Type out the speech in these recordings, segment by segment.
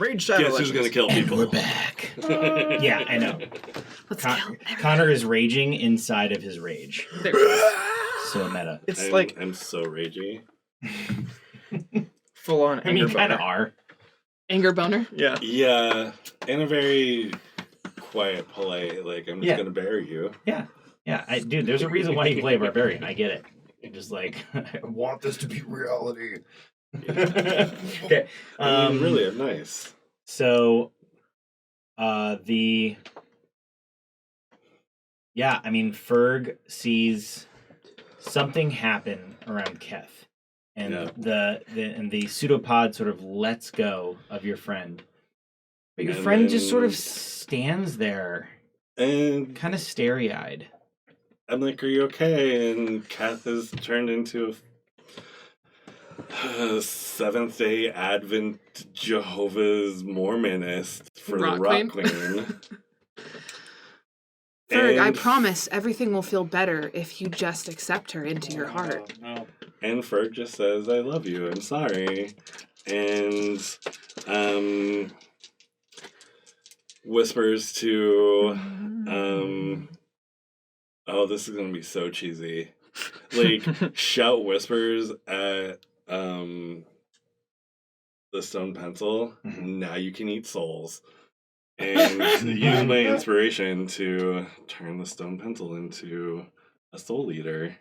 Rage Shadow Guess who's going to kill people? We're back. Yeah, I know. Let's kill everyone. Connor is raging inside of his rage. So meta. It's like I'm so ragey. full on anger. I mean, kind boner. of are. Anger boner? Yeah. Yeah, in a very quiet, polite, like, I'm just going to bury you. Yeah. Yeah, dude, there's a reason why you play Barbarian. I get it. You're just like, I want this to be reality. Okay. I mean, really, I'm nice. So, Ferg sees something happen around Keth, and the pseudopod sort of lets go of your friend, but your friend just sort of stands there, and kind of starry-eyed. I'm like, "Are you okay?" And Kath has turned into a Seventh-day Advent Jehovah's Mormonist for the Rock Queen. Ferg, I promise everything will feel better if you just accept her into your heart. No. And Ferg just says, "I love you. I'm sorry," and whispers to oh, this is gonna be so cheesy. Like, shout whispers at the stone pencil. Now you can eat souls. And use my inspiration to turn the stone pencil into a soul eater.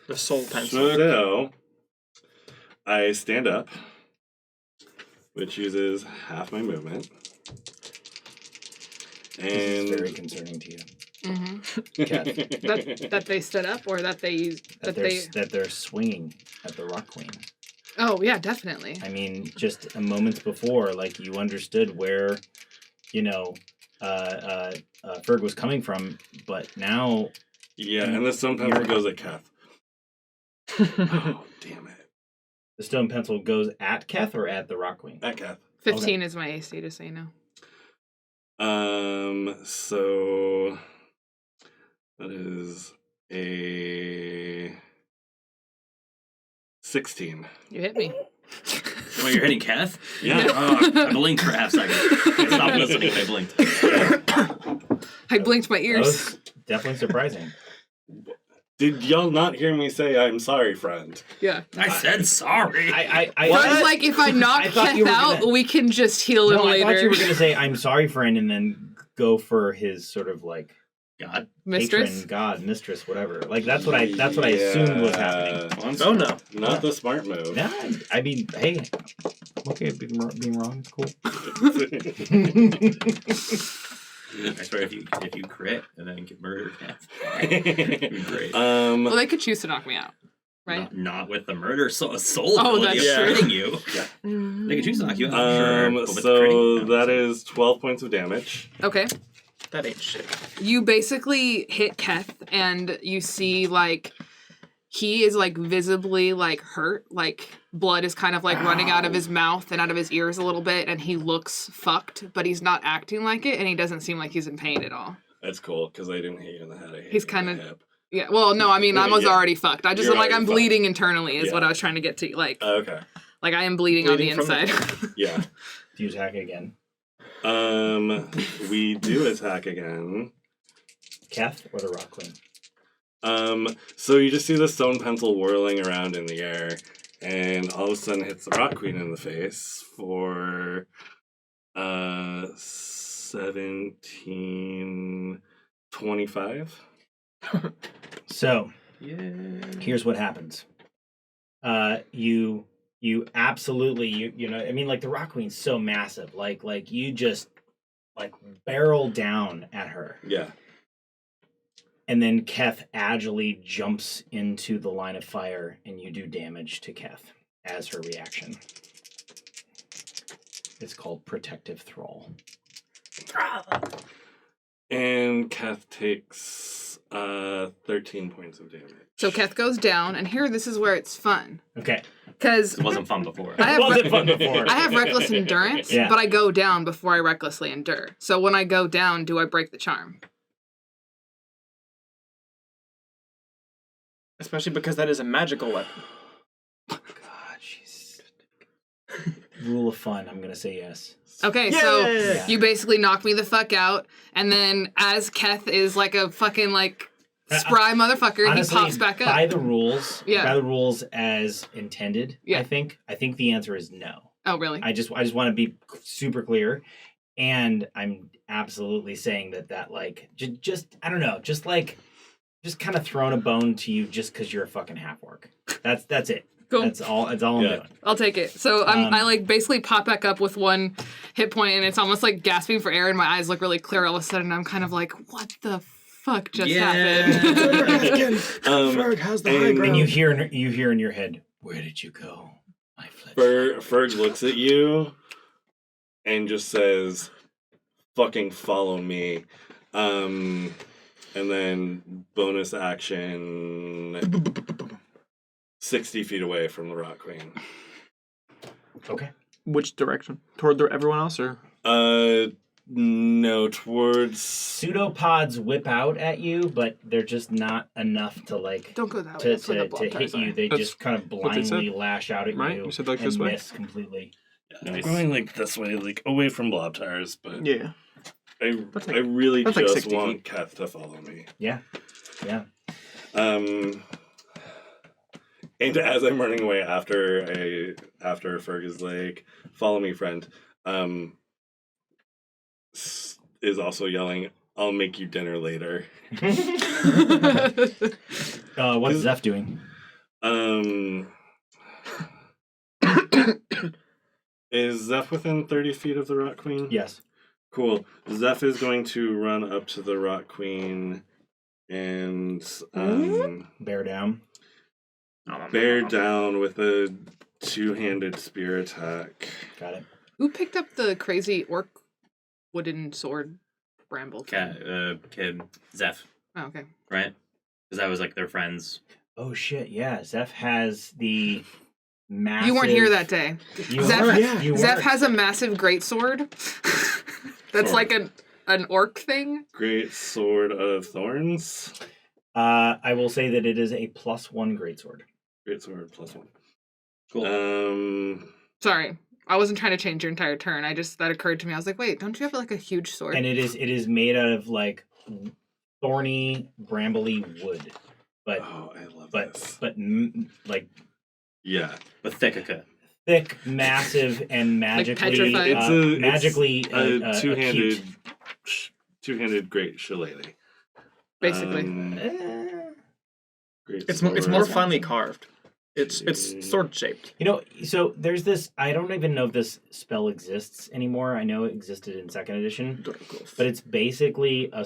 The soul pencil. So I stand up, which uses half my movement. And This is very concerning to you. That they stood up, or that they used that they're swinging at the Rock Queen. Oh yeah, definitely. I mean, just a moment before, like, you understood where, Ferg was coming from, but now. Yeah, and the stone pencil goes at Kath. Oh, damn it! The stone pencil goes at Keth or at the Rock Queen? At Kath. 15 is my AC, just so you know. So that is a 16. You hit me. Oh, you're hitting Kath? Yeah. I blinked for a half second. I stopped listening and I blinked. I blinked my ears. That was definitely surprising. Did y'all not hear me say "I'm sorry, friend"? Yeah. I said sorry. I was like, if I knock Keth out, we can just heal him later. I thought you were going to say "I'm sorry, friend," and then go for his sort of like mistress, mistress, whatever. Like that's what I assumed was happening. Oh no, not the smart move. No, I mean, hey, okay, being wrong is cool. I swear, if you crit and then get murdered, that'd be great. Well, they could choose to knock me out, right? Not with the murder soul. Oh, that's true. Critting you. Yeah. They could choose to knock you out. Sure, so that is 12 points of damage. Okay. That ain't shit. You basically hit Keth, and you see, like, he is, like, visibly, like, hurt. Like, blood is kind of, like, running out of his mouth and out of his ears a little bit, and he looks fucked, but he's not acting like it, and he doesn't seem like he's in pain at all. That's cool, because I didn't hit you in the head. He's kind of... Yeah, well, no, I mean, I was already fucked. I just, I'm bleeding internally is what I was trying to get to, like... Okay. Like, I am bleeding on the inside. Yeah. Do you attack again? We do attack again. Keth or the Rock Queen? So you just see the stone pencil whirling around in the air, and all of a sudden hits the Rock Queen in the face for 17, 25. So, here's what happens. You absolutely, you know, I mean, like, the Rock Queen's so massive. Like you just, like, barrel down at her. Yeah. And then Keth agilely jumps into the line of fire, and you do damage to Keth as her reaction. It's called Protective Thrall. And Keth takes 13 points of damage. So Keth goes down, and here, this is where it's fun. Okay. Because it wasn't fun before. I have reckless endurance, yeah. but I go down before I recklessly endure. So when I go down, do I break the charm? Especially because that is a magical weapon. God, she's... rule of fun, I'm gonna say yes. Okay, Yeah. so Yeah. you basically knock me the fuck out, and then as Keth is like a fucking like spry motherfucker, Honestly, he pops back up. by the rules, Yeah. by the rules as intended. Yeah. I think the answer is no. Oh, really? I just want to be super clear, and I'm absolutely saying that like just I don't know, just kind of throwing a bone to you just because you're a fucking half orc. That's it. Cool. That's all I'm doing. I'll take it. So I like basically pop back up with 1 hit point, and it's almost like gasping for air, and my eyes look really clear all of a sudden. I'm kind of like, what the fuck just happened? Ferg has the high ground. And you hear in your head, where did you go, my flesh? Ferg looks at you and just says, "Fucking follow me." And then bonus action 60 feet away from the Rock Queen. Okay. Which direction? Toward everyone else, or? No, towards... Pseudopods whip out at you, but they're just not enough to like Don't go that way. to That's where the blob hit ties you. are. They That's just kind of what they said, blindly lash out at right? you. You said like and this way? miss completely. I'm going like this way, like away from blob tires, but Yeah. I That's like- really that's like just 60 want feet. Keth to follow me. Yeah. And as I'm running away after Ferg is like, "Follow me, friend," is also yelling, "I'll make you dinner later." What's Zeph doing? Is Zeph within 30 feet of the Rock Queen? Yes. Cool. Zeph is going to run up to the Rock Queen and Bear down. bear down with a 2-handed spear attack. Got it. Who picked up the crazy orc wooden sword bramble thing? Kid, Zeph, Oh, okay. right? Because that was like their friends. Oh shit! Yeah, Zeph has the massive. You weren't here that day. You Zeph, weren't. Yeah, you Zeph weren't. has a massive greatsword. That's like an orc thing. Great Sword of Thorns. I will say that it is a +1 greatsword. Great Sword +1. Cool. Sorry, I wasn't trying to change your entire turn. That occurred to me. I was like, wait, don't you have like a huge sword? And it is made out of like thorny, brambly wood, but Oh, I love this. like Yeah. But Thickica. thick, massive, and magically petrified. It's a acute. two-handed great shillelagh. Basically. Great It's more sword. finely carved. It's sword shaped. You know, so there's this. I don't even know if this spell exists anymore. I know it existed in 2nd edition, but it's basically a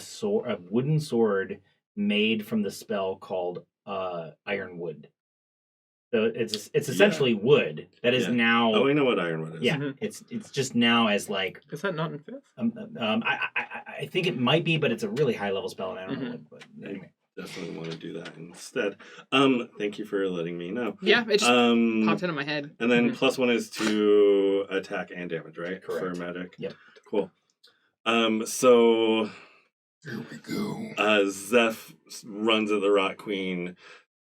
wooden sword made from the spell called Ironwood. So it's essentially wood that is now. Oh, I know what Ironwood is. Yeah, Mhm. it's just now as like. Is that not in 5th? I think it might be, but it's a really high level spell, and I don't know. But anyway, Definitely want to do that instead. Thank you for letting me know. Yeah, it just popped And into my head. then +1 is to attack and damage, right? Correct. For magic. Yep. Cool. So Here we go. Zeph runs at the Rock Queen,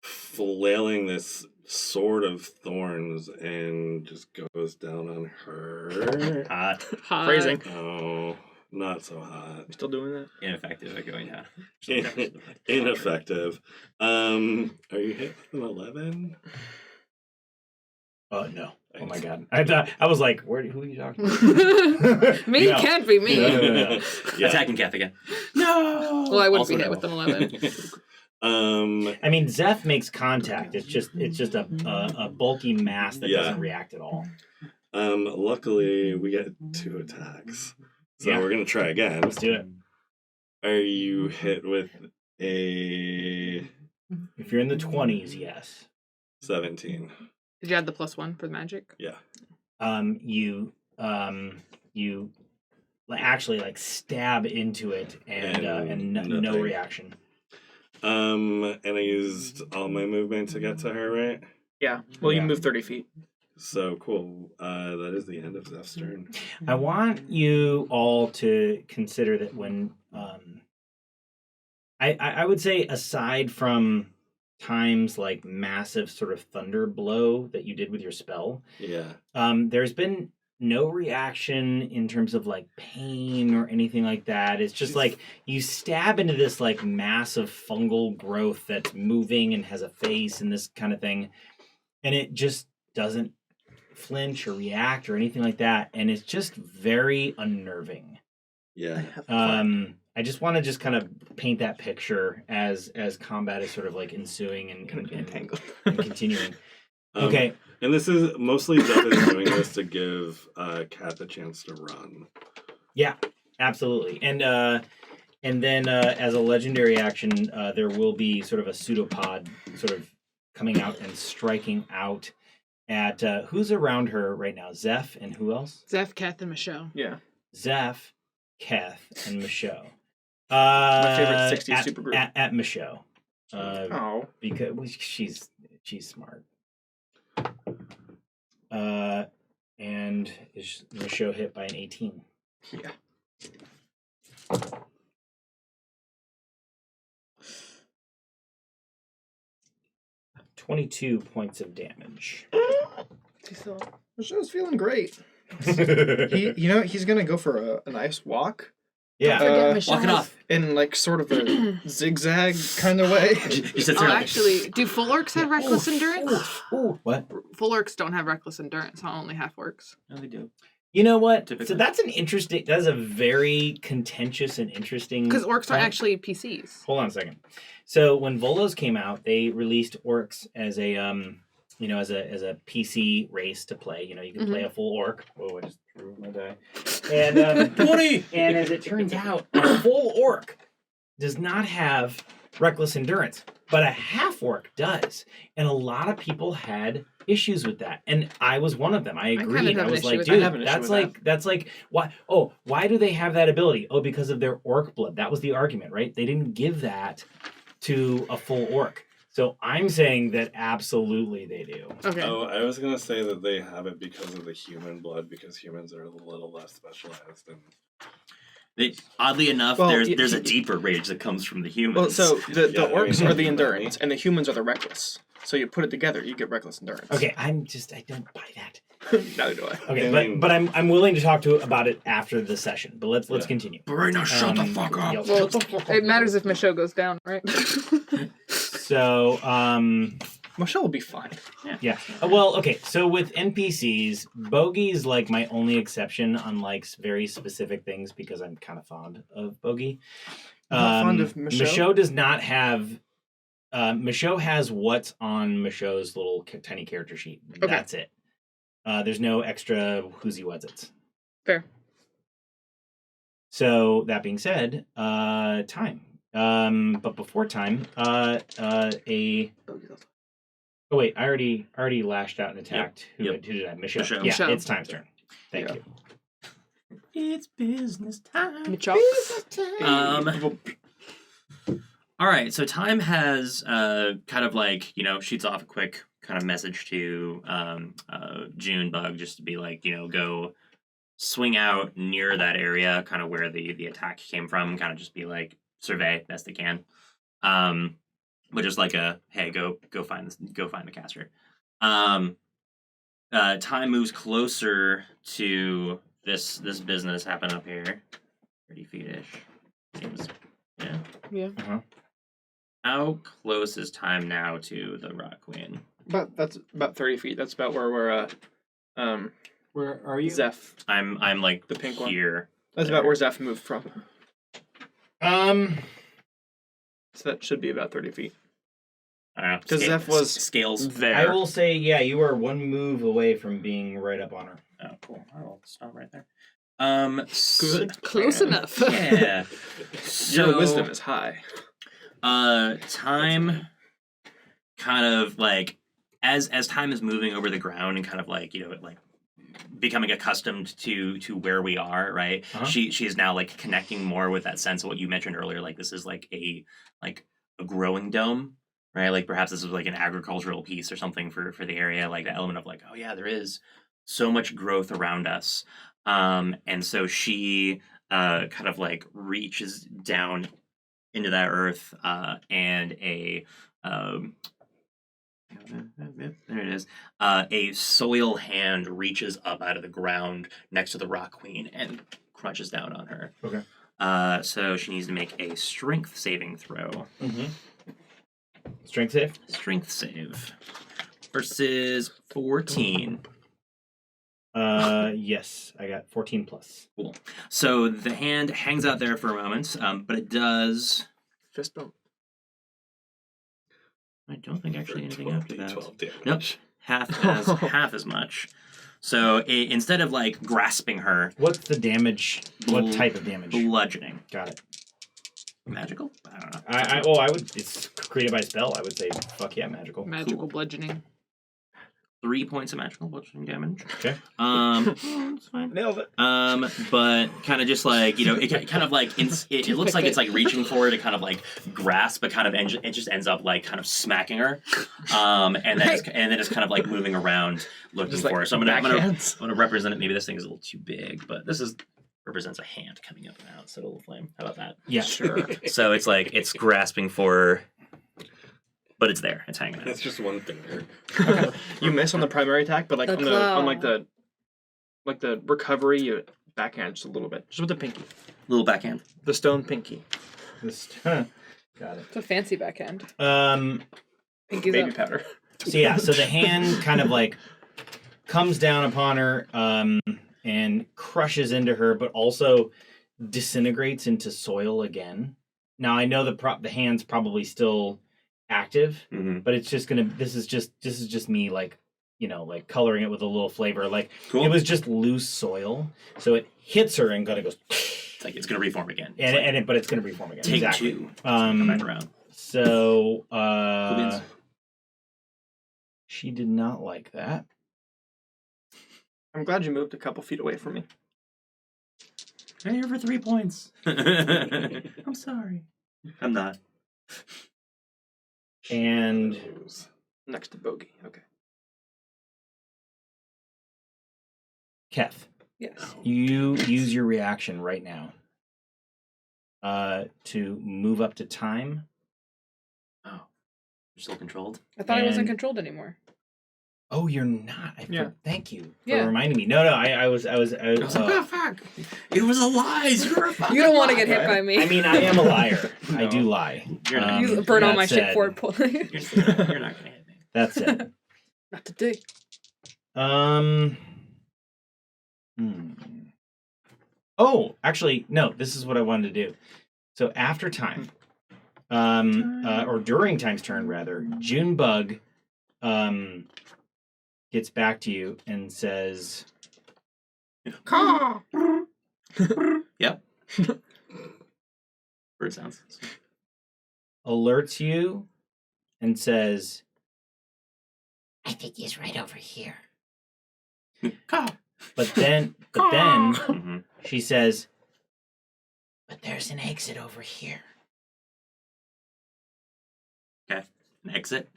flailing this sword of thorns, and just goes down on her. Hot. Hot. Phrasing. Oh, not so hot. You still doing that? Ineffective at going down. Ineffective. Are you hit with an 11? no. Oh my Thanks. god! I was like, who are you talking to? Me No. can't be me. No. Yeah. Attacking Kath again. No. Well, I wouldn't Also be hit no. with an 11. I mean, Zeph makes contact. It's just a bulky mass that Yeah. doesn't react at all. Luckily, we get 2 attacks. So Yeah. we're going to try again. Let's do it. Are you hit with a If you're in the 20s, yes. 17? Did you add the +1 for the magic? Yeah. You actually like stab into it and no nothing. reaction. And I used all my movement to get to her, right? Yeah. Well, Yeah. you move 30 feet. So cool. That is the end of Zeph's turn. I want you all to consider that when I would say aside from times like massive sort of thunder blow that you did with your spell. Yeah. There's been no reaction in terms of like pain or anything like that. It's just like you stab into this like massive fungal growth that's moving and has a face and this kind of thing, and it just doesn't flinch or react or anything like that, and it's just very unnerving. Yeah. I just want to just kind of paint that picture as combat is sort of like ensuing and continuing. Okay. And this is mostly Zeph is doing this to give Kat the chance to run. Yeah, absolutely. And then as a legendary action, there will be sort of a pseudopod sort of coming out and striking out at who's around her right now? Zeph and who else? Zeph, Keth, and Michelle. Yeah. Zeph, Keth, and Michelle. My favorite 60s supergroup. At Michelle. Because she's smart. And is Michelle hit by an 18? Yeah. $22 points of damage. Michelle's feeling great. He's gonna go for a nice walk. Yeah. Walk it off. In like sort of a zigzag kind of way. Actually, do full orcs have reckless endurance? What? Full orcs don't have reckless endurance, only half orcs. No, they do. You know what? Typically. So that's a very contentious and interesting. Because orcs point. aren't actually PCs. Hold on a second. So when Volos came out, they released orcs as a as a PC race to play. You know, you can play a full orc. Oh, I just threw my die. And 20. And as it turns out, a full orc does not have reckless endurance, but a half orc does, and a lot of people had issues with that, and I was one of them. I agreed. I was like, dude, that's like why? Oh, why do they have that ability? Oh, because of their orc blood. That was the argument, right? They didn't give that to a full orc. So I'm saying that absolutely they do. Okay. Oh, I was gonna say that they have it because of the human blood, because humans are a little less specialized. And Oddly enough, Well, there's a deeper rage that comes from the humans. Well, so the orcs are the Yeah. endurance, and the humans are the reckless. So you put it together, you get reckless endurance. Okay, I don't buy that. Neither do I. Okay, I mean- but I'm willing to talk about it after the session. But let's continue. But right now, shut the fuck up. Yep. Well, it matters if Michelle goes down, right? So Michelle will be fine. yeah. Well, okay. So with NPCs, Bogey's like my only exception on like very specific things because I'm kind of fond of Bogey. Not fond of Michelle? Michelle does not have. Michelle has what's on Michelle's little tiny character sheet. Okay. That's it. There's no extra who's he was it's. Fair. So that being said, time. But before time, Oh wait, I already lashed out and attacked. Yep. Who did I? Michelle. Michelle. Yeah, Michelle. it's Time's turn. Thank Yeah. you. It's business time. Michelle. All right, so Time has kind of like, shoots off a quick kind of message to Junebug just to be like, go swing out near that area, kind of where the attack came from, kind of just be like, survey best they can. But just like hey, go find the caster. Time moves closer to this business happening up here. 30 feet-ish. Seems, yeah. Yeah. Uh-huh. How close is Time now to the Rock Queen? That's about 30 feet. That's about where we're Where are you? Zeph. I'm like The pink one. here. That's about where Zeph moved from. So that should be about 30 feet. I don't know. Because Zeph was scales. there. I will say, yeah, you are one move away from being right up on her. Oh, cool. I'll stop right there. Good. Close enough. Yeah. Your wisdom is high. Time kind of like as Time is moving over the ground and kind of like, like becoming accustomed to where we are, right? Uh-huh. She is now like connecting more with that sense of what you mentioned earlier, like this is like a growing dome, right? Like perhaps this is like an agricultural piece or something for the area, like the element of like, oh yeah, there is so much growth around us. And so she kind of like reaches down into that earth, and a there it is. A soil hand reaches up out of the ground next to the Rock Queen and crunches down on her. Okay. So she needs to make a strength saving throw. Mm-hmm. Strength save? Strength save. Versus 14. Yes, I got 14 plus. Cool. So the hand hangs out there for a moment, but it does... Fist bump. I don't think actually anything 12 after that. 12 damage. Nope. Half as much. So instead of like grasping her, What's the damage? What type of damage? bludgeoning. Got it. Magical? I don't know. I would. It's created by spell. I would say, fuck yeah, magical. Magical bludgeoning. 3 points of magical bludgeoning damage. Okay. It's fine. Nailed it. But kind of just like, it kind of like, it looks like it's like reaching for her to kind of like grasp, but kind of it just ends up like kind of smacking her. And then it's kind of like moving around looking Just for like her. So I'm gonna backhands. represent it. Maybe this thing is a little too big, but this represents a hand coming up and out, so it'll flame. How about that? Yeah. Sure. So it's like, it's grasping for her, but it's there. It's hanging out. That's just one finger. You miss on the primary attack, but like The on claw. the recovery, you backhand just a little bit, just with the pinky, Little backhand. the stone pinky, Got it. It's a fancy backhand. Pinky's baby up. powder. So yeah, so the hand kind of like comes down upon her and crushes into her, but also disintegrates into soil again. Now I know the hand's probably still active, Mm-hmm. but it's just gonna. This is just me like like coloring it with a little flavor. Like Cool. it was just loose soil, so it hits her and kind of goes. It's like it's gonna reform again. But it's gonna reform again. Take exactly. 2. Come back around. So Who wins? she did not like that. I'm glad you moved a couple feet away from me. I'm here for 3 points. I'm sorry. I'm not. And Next to Bogey. Okay. Keth, Yes. you use your reaction right now to move up to time. Oh. You're still controlled? I thought I wasn't And- controlled anymore. Oh, you're not. Yeah. Thank you for Yeah. reminding me. No, I was. I was like, oh, fuck. It was a lie. You're a fucking You don't want to liar. get hit by me. I mean, I am a liar. I No. do lie. You're not. You burn all that my shit said- for it. Paul. You're not going to hit me. That's it. Not today. Oh, actually, no. This is what I wanted to do. So after time, or during time's turn rather, Junebug, gets back to you and says, Yep. Bird sounds. alerts you, and says, "I think he's right over here." Caw. But then Mm-hmm. she says, "But there's an exit over here." Okay. An exit.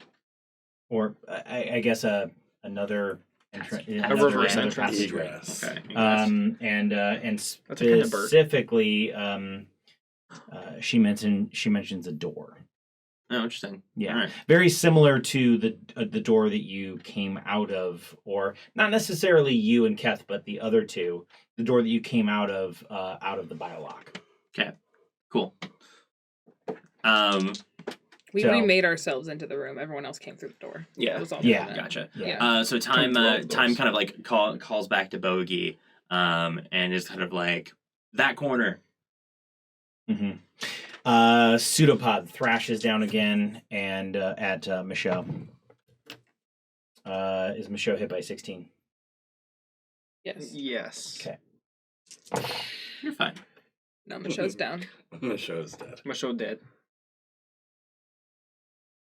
Or I guess another entrance, A reverse another entrance. passageway. Egress. Okay. And That's a kind of bird. specifically, she mentions a door. Oh, interesting. Yeah. All right. Very similar to the door that you came out of, or not necessarily you and Keth, but the other two. The door that you came out of the biolock. Okay. Cool. We So- remade ourselves into the room. Everyone else came through the door. Yeah. That was all Yeah. that meant. Gotcha. Yeah. So time Come through all the time doors. kind of like calls back to Bogey, and is kind of like that corner. Mm-hmm. Pseudopod thrashes down again and at Michelle. Is Michelle hit by 16? Yes. Yes. Okay. You're fine. No, Michelle's down. The show's dead. My show dead.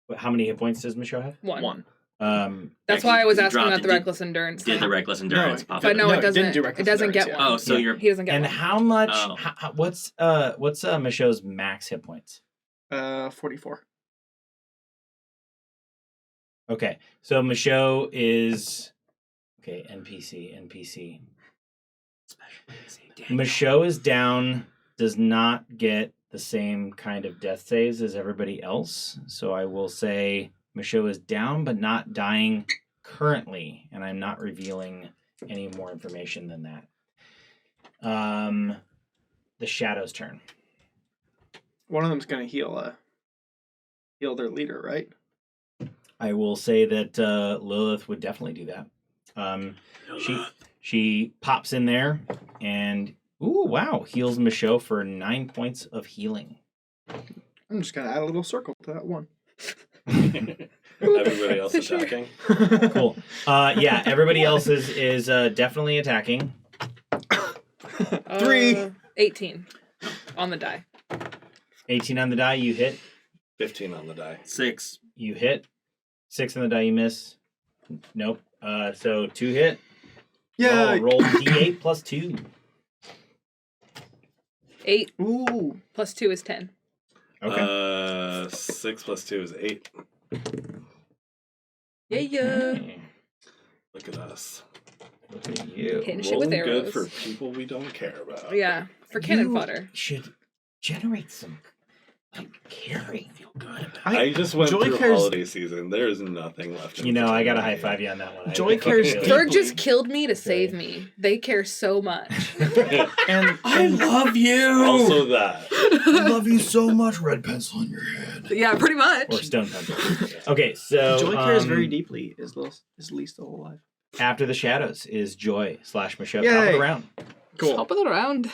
But how many hit points does Michelle have? One. That's Yeah, why I was you asking dropped about it. the reckless endurance. Did the thing. reckless endurance pop But up? no, it it doesn't. didn't do It reckless doesn't get endurance one. Oh, so Yeah. you're He doesn't get And one. how much? Oh. What's Michelle's max hit points? 44. Okay, so Michelle is NPC. Special. Damn. Michelle is down. Does not get the same kind of death saves as everybody else. So I will say Michaud is down, but not dying currently, and I'm not revealing any more information than that. The Shadow's turn. One of them's gonna heal their leader, right? I will say that Lilith would definitely do that. She pops in there and heals Michaud for 9 points of healing. I'm just gonna add a little circle to that one. Everybody else attacking. Cool. Yeah, everybody else is definitely attacking. 3. 18 on the die. 18 on the die, you hit. 15 on the die. 6. You hit. 6 on the die, you miss. Nope. So 2 hit. Yeah. Roll D8 plus 2. 8 Ooh. plus 2 is 10. Okay. 6 plus 2 is 8. Yeah. Okay. Look at us. Look at you. Hitting shit with Rolling arrows. good for people we don't care about. Yeah, for cannon You fodder. should generate some carry. Feel good about I just went Joy through cares- holiday season. There is nothing left. in You know, the I gotta game. high five you on that one. Joy cares feel it. Ferg deeply. just killed me to save me. They care so much. And I love you! Also that. I love you so much, red pencil in your head. Yeah, pretty Or much. stone pencil. Okay, so Joy cares very deeply. Is Lee still alive? after the shadows is Joy / Michelle. Top of Yay. the round. Cool. Top of the round.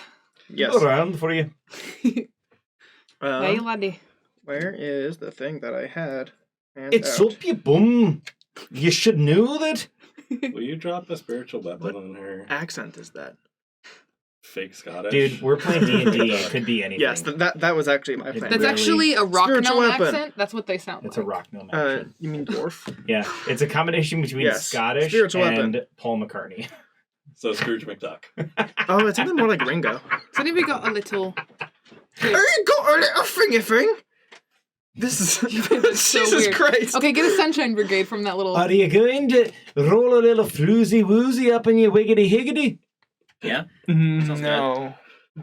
Yes. Top of the round for you. Hey, laddie. Where is the thing that I had? It's up, you bum. You should know that. Will you drop a spiritual weapon What? on her? Accent is that? Fake Scottish? Dude, we're playing D&D. It could be anything. Yes, that was actually my plan. That's Really actually a rock spiritual gnome weapon. accent. That's what they sound It's like. a rock gnome action. You mean dwarf? Yeah, it's a combination between Yes, Scottish spiritual and weapon. Paul McCartney. So Scrooge McDuck. Oh, it's even more like Ringo. So then we got a little. I ain't got a little thingy thing. This is That's so Jesus weird. Christ. Okay, get a sunshine brigade from that little. Are you going to roll a little floozy woozy up in your wiggity higgity? Yeah? No,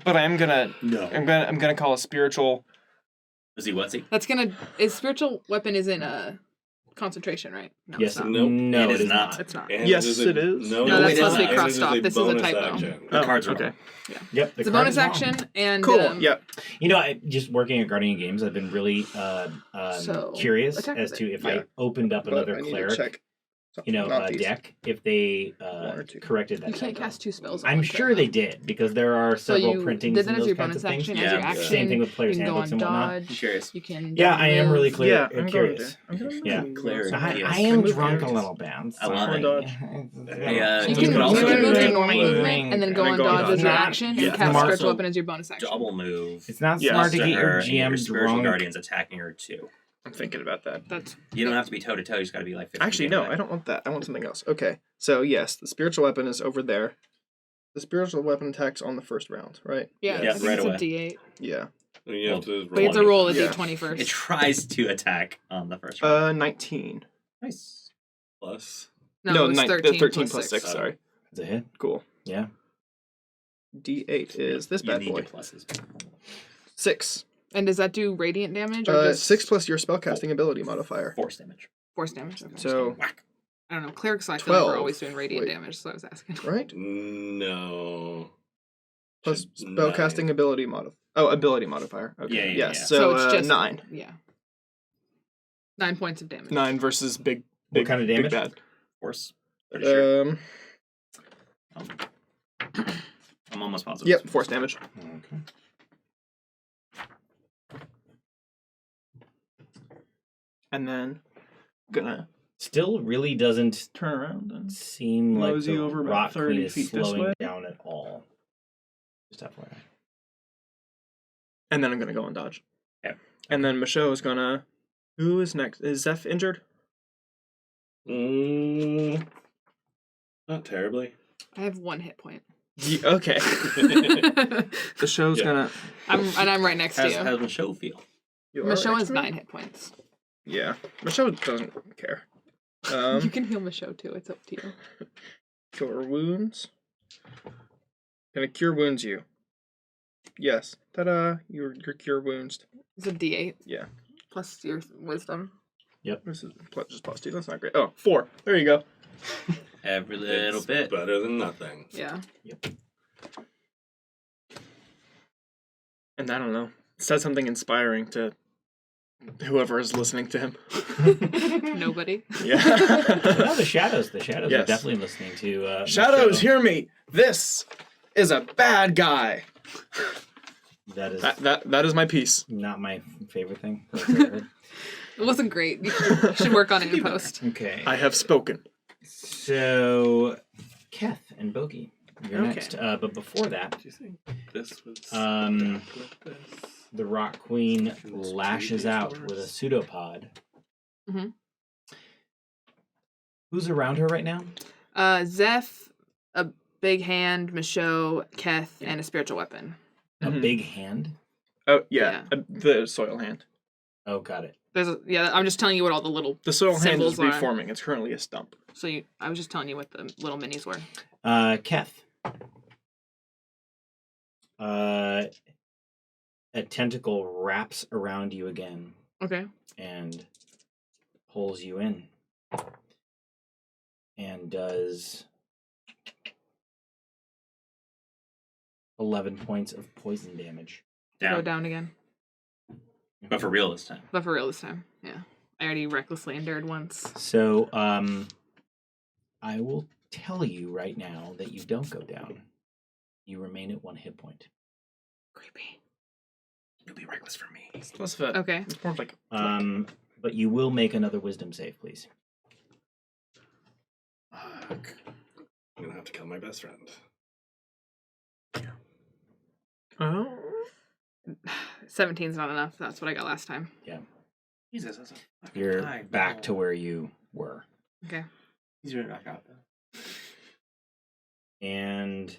but I'm gonna call a spiritual. Is he what's he? That's gonna. His spiritual weapon isn't concentration, right? No, Yes, it's not. Nope. no, It is it is not. not. It's not. And Yes, is it is. No, No, that's it is supposed to be not. crossed And it off. This is a bonus typo. action. The cards are okay. wrong. Yep, the It's a card bonus is wrong. action, and Cool. Yep. You know, just working at Guardian Games, I've been really So, curious attack as with to it. if I opened up But another I need to cleric, check. Not these. deck, if they or two. corrected that. You can't typo. cast 2 spells. at I'm once sure right they now. did because there are So several you printings did that and as those your kinds bonus of things. action. Yeah. As your Yeah. action, Same thing with you players' can go on handbooks and whatnot. I'm dodge. curious. You can. Yeah, I am really move. clear. I'm curious. going Yeah. Cleric. I Yes. am Remove drunk a arrows. little bit. I love it. Dodge. Hey, You can can also move do your it. normal Yeah. movement and then go And on then go on dodge as your dodge. action Yeah. and cast Smart. spiritual weapon as your bonus action. Double move. It's not Yeah. smart to to get your her, and your GM spiritual drunk. guardian's attacking her too. I'm thinking about that. That's You don't have to be toe to toe. You just got to be like 50 Actually, feet no, away. I don't want that. I want something else. Okay, so yes, the spiritual weapon is over there. The spiritual weapon attacks on the first round, right? yeah. Yeah, I think right it's away. a D8. Yeah. You have to But you have to roll a Yeah. D20 first. It tries to attack on the first round. 19. Nice. plus. No, it was 13, 13 plus 6. 6. Sorry. It's a hit. Cool. Yeah. D8 is this You bad need boy. your pluses. 6. And does that do radiant damage or just 6 plus your spellcasting ability modifier. Force damage. force damage? Okay. So, Whack. I don't know. Clerics, I feel like 12. we're always doing radiant Wait. damage, so I was asking. right? No. Plus Should- spellcasting nine. ability modifier. Oh, ability modifier. Okay. Yeah, yeah, yes. yeah. So, it's just 9. Yeah. 9 points of damage. 9 versus big. What Big, kind of big damage? bad. Force. Pretty sure. I'm almost positive. Yep, force damage. Okay. And then gonna Still really doesn't turn around and seem like Mosey the over about rock 30 queen is feet this slowing way. down at all. Just FYI. and then I'm gonna go and dodge. Yeah. And then Michaud is gonna. Who is next? Is Zeph injured? Not terribly. I have 1 hit point. Okay. The show's Yeah. gonna. I'm right next to How's, you. how's Michelle feel? You are Michelle next has to me? 9 hit points. Yeah, Michelle doesn't care. You can heal Michelle too. It's up to you. Cure wounds. Gonna cure wounds you. Yes. Ta-da! Your cure wounds. It's a D8 Yeah. plus your wisdom. This is just plus 2. That's not great. Oh, 4. There you go. Every little It's bit. better than nothing. Yeah. And I don't know. Said something inspiring to whoever is listening to him. Nobody. Yeah. No, the shadows. The shadows are Yes. definitely listening to. Shadows, Michelle. hear me. This is a bad guy. That is That is my piece. not my favorite thing. It wasn't great. You should work on it in post. Okay. I have spoken. So, Keth and Bogey, you're Okay. next. But before that, Do you think this was with this? the Rock Queen lashes out with a pseudopod. Mhm. Who's around her right now? Zeph, a big hand, Michaud, Keth, and a spiritual weapon. A Mhm. big hand? Oh, yeah. The soil hand. Oh, got it. I'm just telling you what all the little The soil hand symbols is are. reforming. It's currently a stump. I was just telling you what the little minis were. Keth. A tentacle wraps around you again Okay. and pulls you in. And does 11 points of poison damage. Go Down. down again. But for real this time. But for real this time. Yeah. I already recklessly endured once. So, I will tell you right now that you don't go down. You remain at 1 hit point. Creepy. You'll be reckless for me. It's less of a... Okay. It's more of like... But you will make another wisdom save, please. Fuck. I'm gonna have to kill my best friend. Oh. 17's not enough. That's what I got last time. Jesus, that's a fucking You're high back roll. to where you were. Okay. He's gonna knock out though. And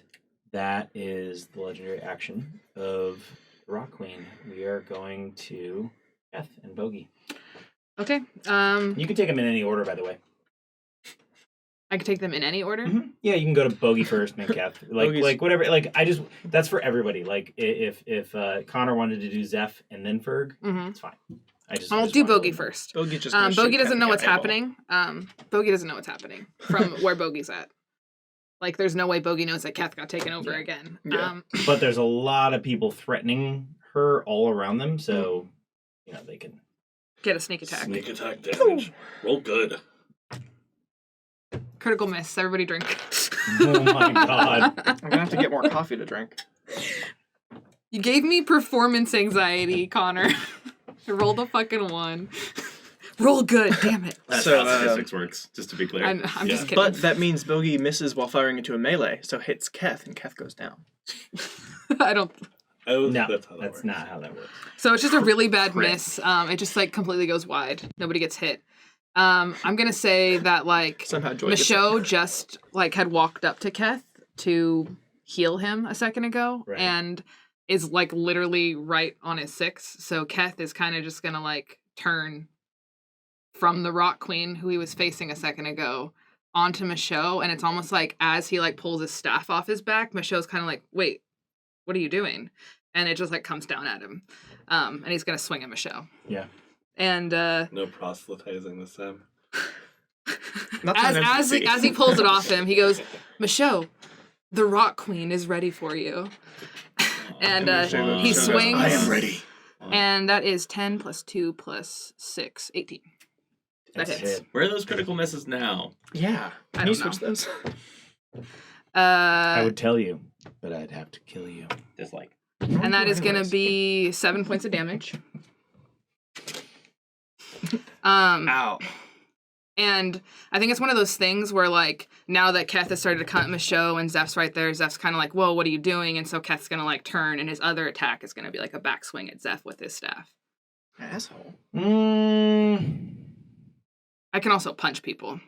that is the legendary action of the Rock Queen. We are going to Keth and Bogey. Okay. You can take them in any order, by the way. I could take them in any order. Yeah, you can go to Bogey first, then Keth. Bogey's- Like whatever. Like that's for everybody. Like if Connor wanted to do Zeph and then Ferg, Mm-hmm. it's fine. I'll do Bogey first. Bogey just... Bogey doesn't know what's happening. Bogey doesn't know what's happening from where Bogey's at. Like, there's no way Bogey knows that Keth got taken over again. Yeah. But there's a lot of people threatening her all around them, so they can. Get a sneak attack. Sneak attack damage. Roll good. Critical miss. Everybody drink. Oh my god! I'm gonna have to get more coffee to drink. You gave me performance anxiety, Connor. Roll the fucking 1. Roll good. Damn it. That's So, how statistics works, just to be clear. I'm Yeah. just kidding. But that means Bogey misses while firing into a melee, so hits Keth, and Keth goes down. I don't. No, that's how that that's works. not how that works. So it's just a really bad Crit. miss. It just like completely goes wide. Nobody gets hit. I'm gonna say that like Somehow Joy gets Michaud just like had walked up to Keth to heal him a second ago, Right. and is like literally right on his 6. So Keth is kind of just gonna like turn from the Rock Queen who he was facing a second ago onto Michaud, and it's almost like as he like pulls his staff off his back, Michaud's kind of like, "Wait, what are you doing?" And it just like comes down at him, and he's gonna swing at Michaud. Yeah. And No proselytizing this time. Not that as empathy. he pulls it off him, he goes, "Michaud, the Rock Queen is ready for you." And Michaud he goes, swings. I am ready. And that is 10 plus 2 plus 6, 18. That That's hits. it. Where are those critical misses now? Yeah. I Can you don't switch those? I would tell you, but I'd have to kill you. Just like And that is going to Anyways. be 7 points of damage. Ow. And I think it's one of those things where, like, now that Keth has started to cut Michaud and Zeph's right there, Zeph's kind of like, "Whoa, what are you doing?" And so Keth's going to, like, turn, and his other attack is going to be, like, a backswing at Zeph with his staff. Asshole. I can also punch people.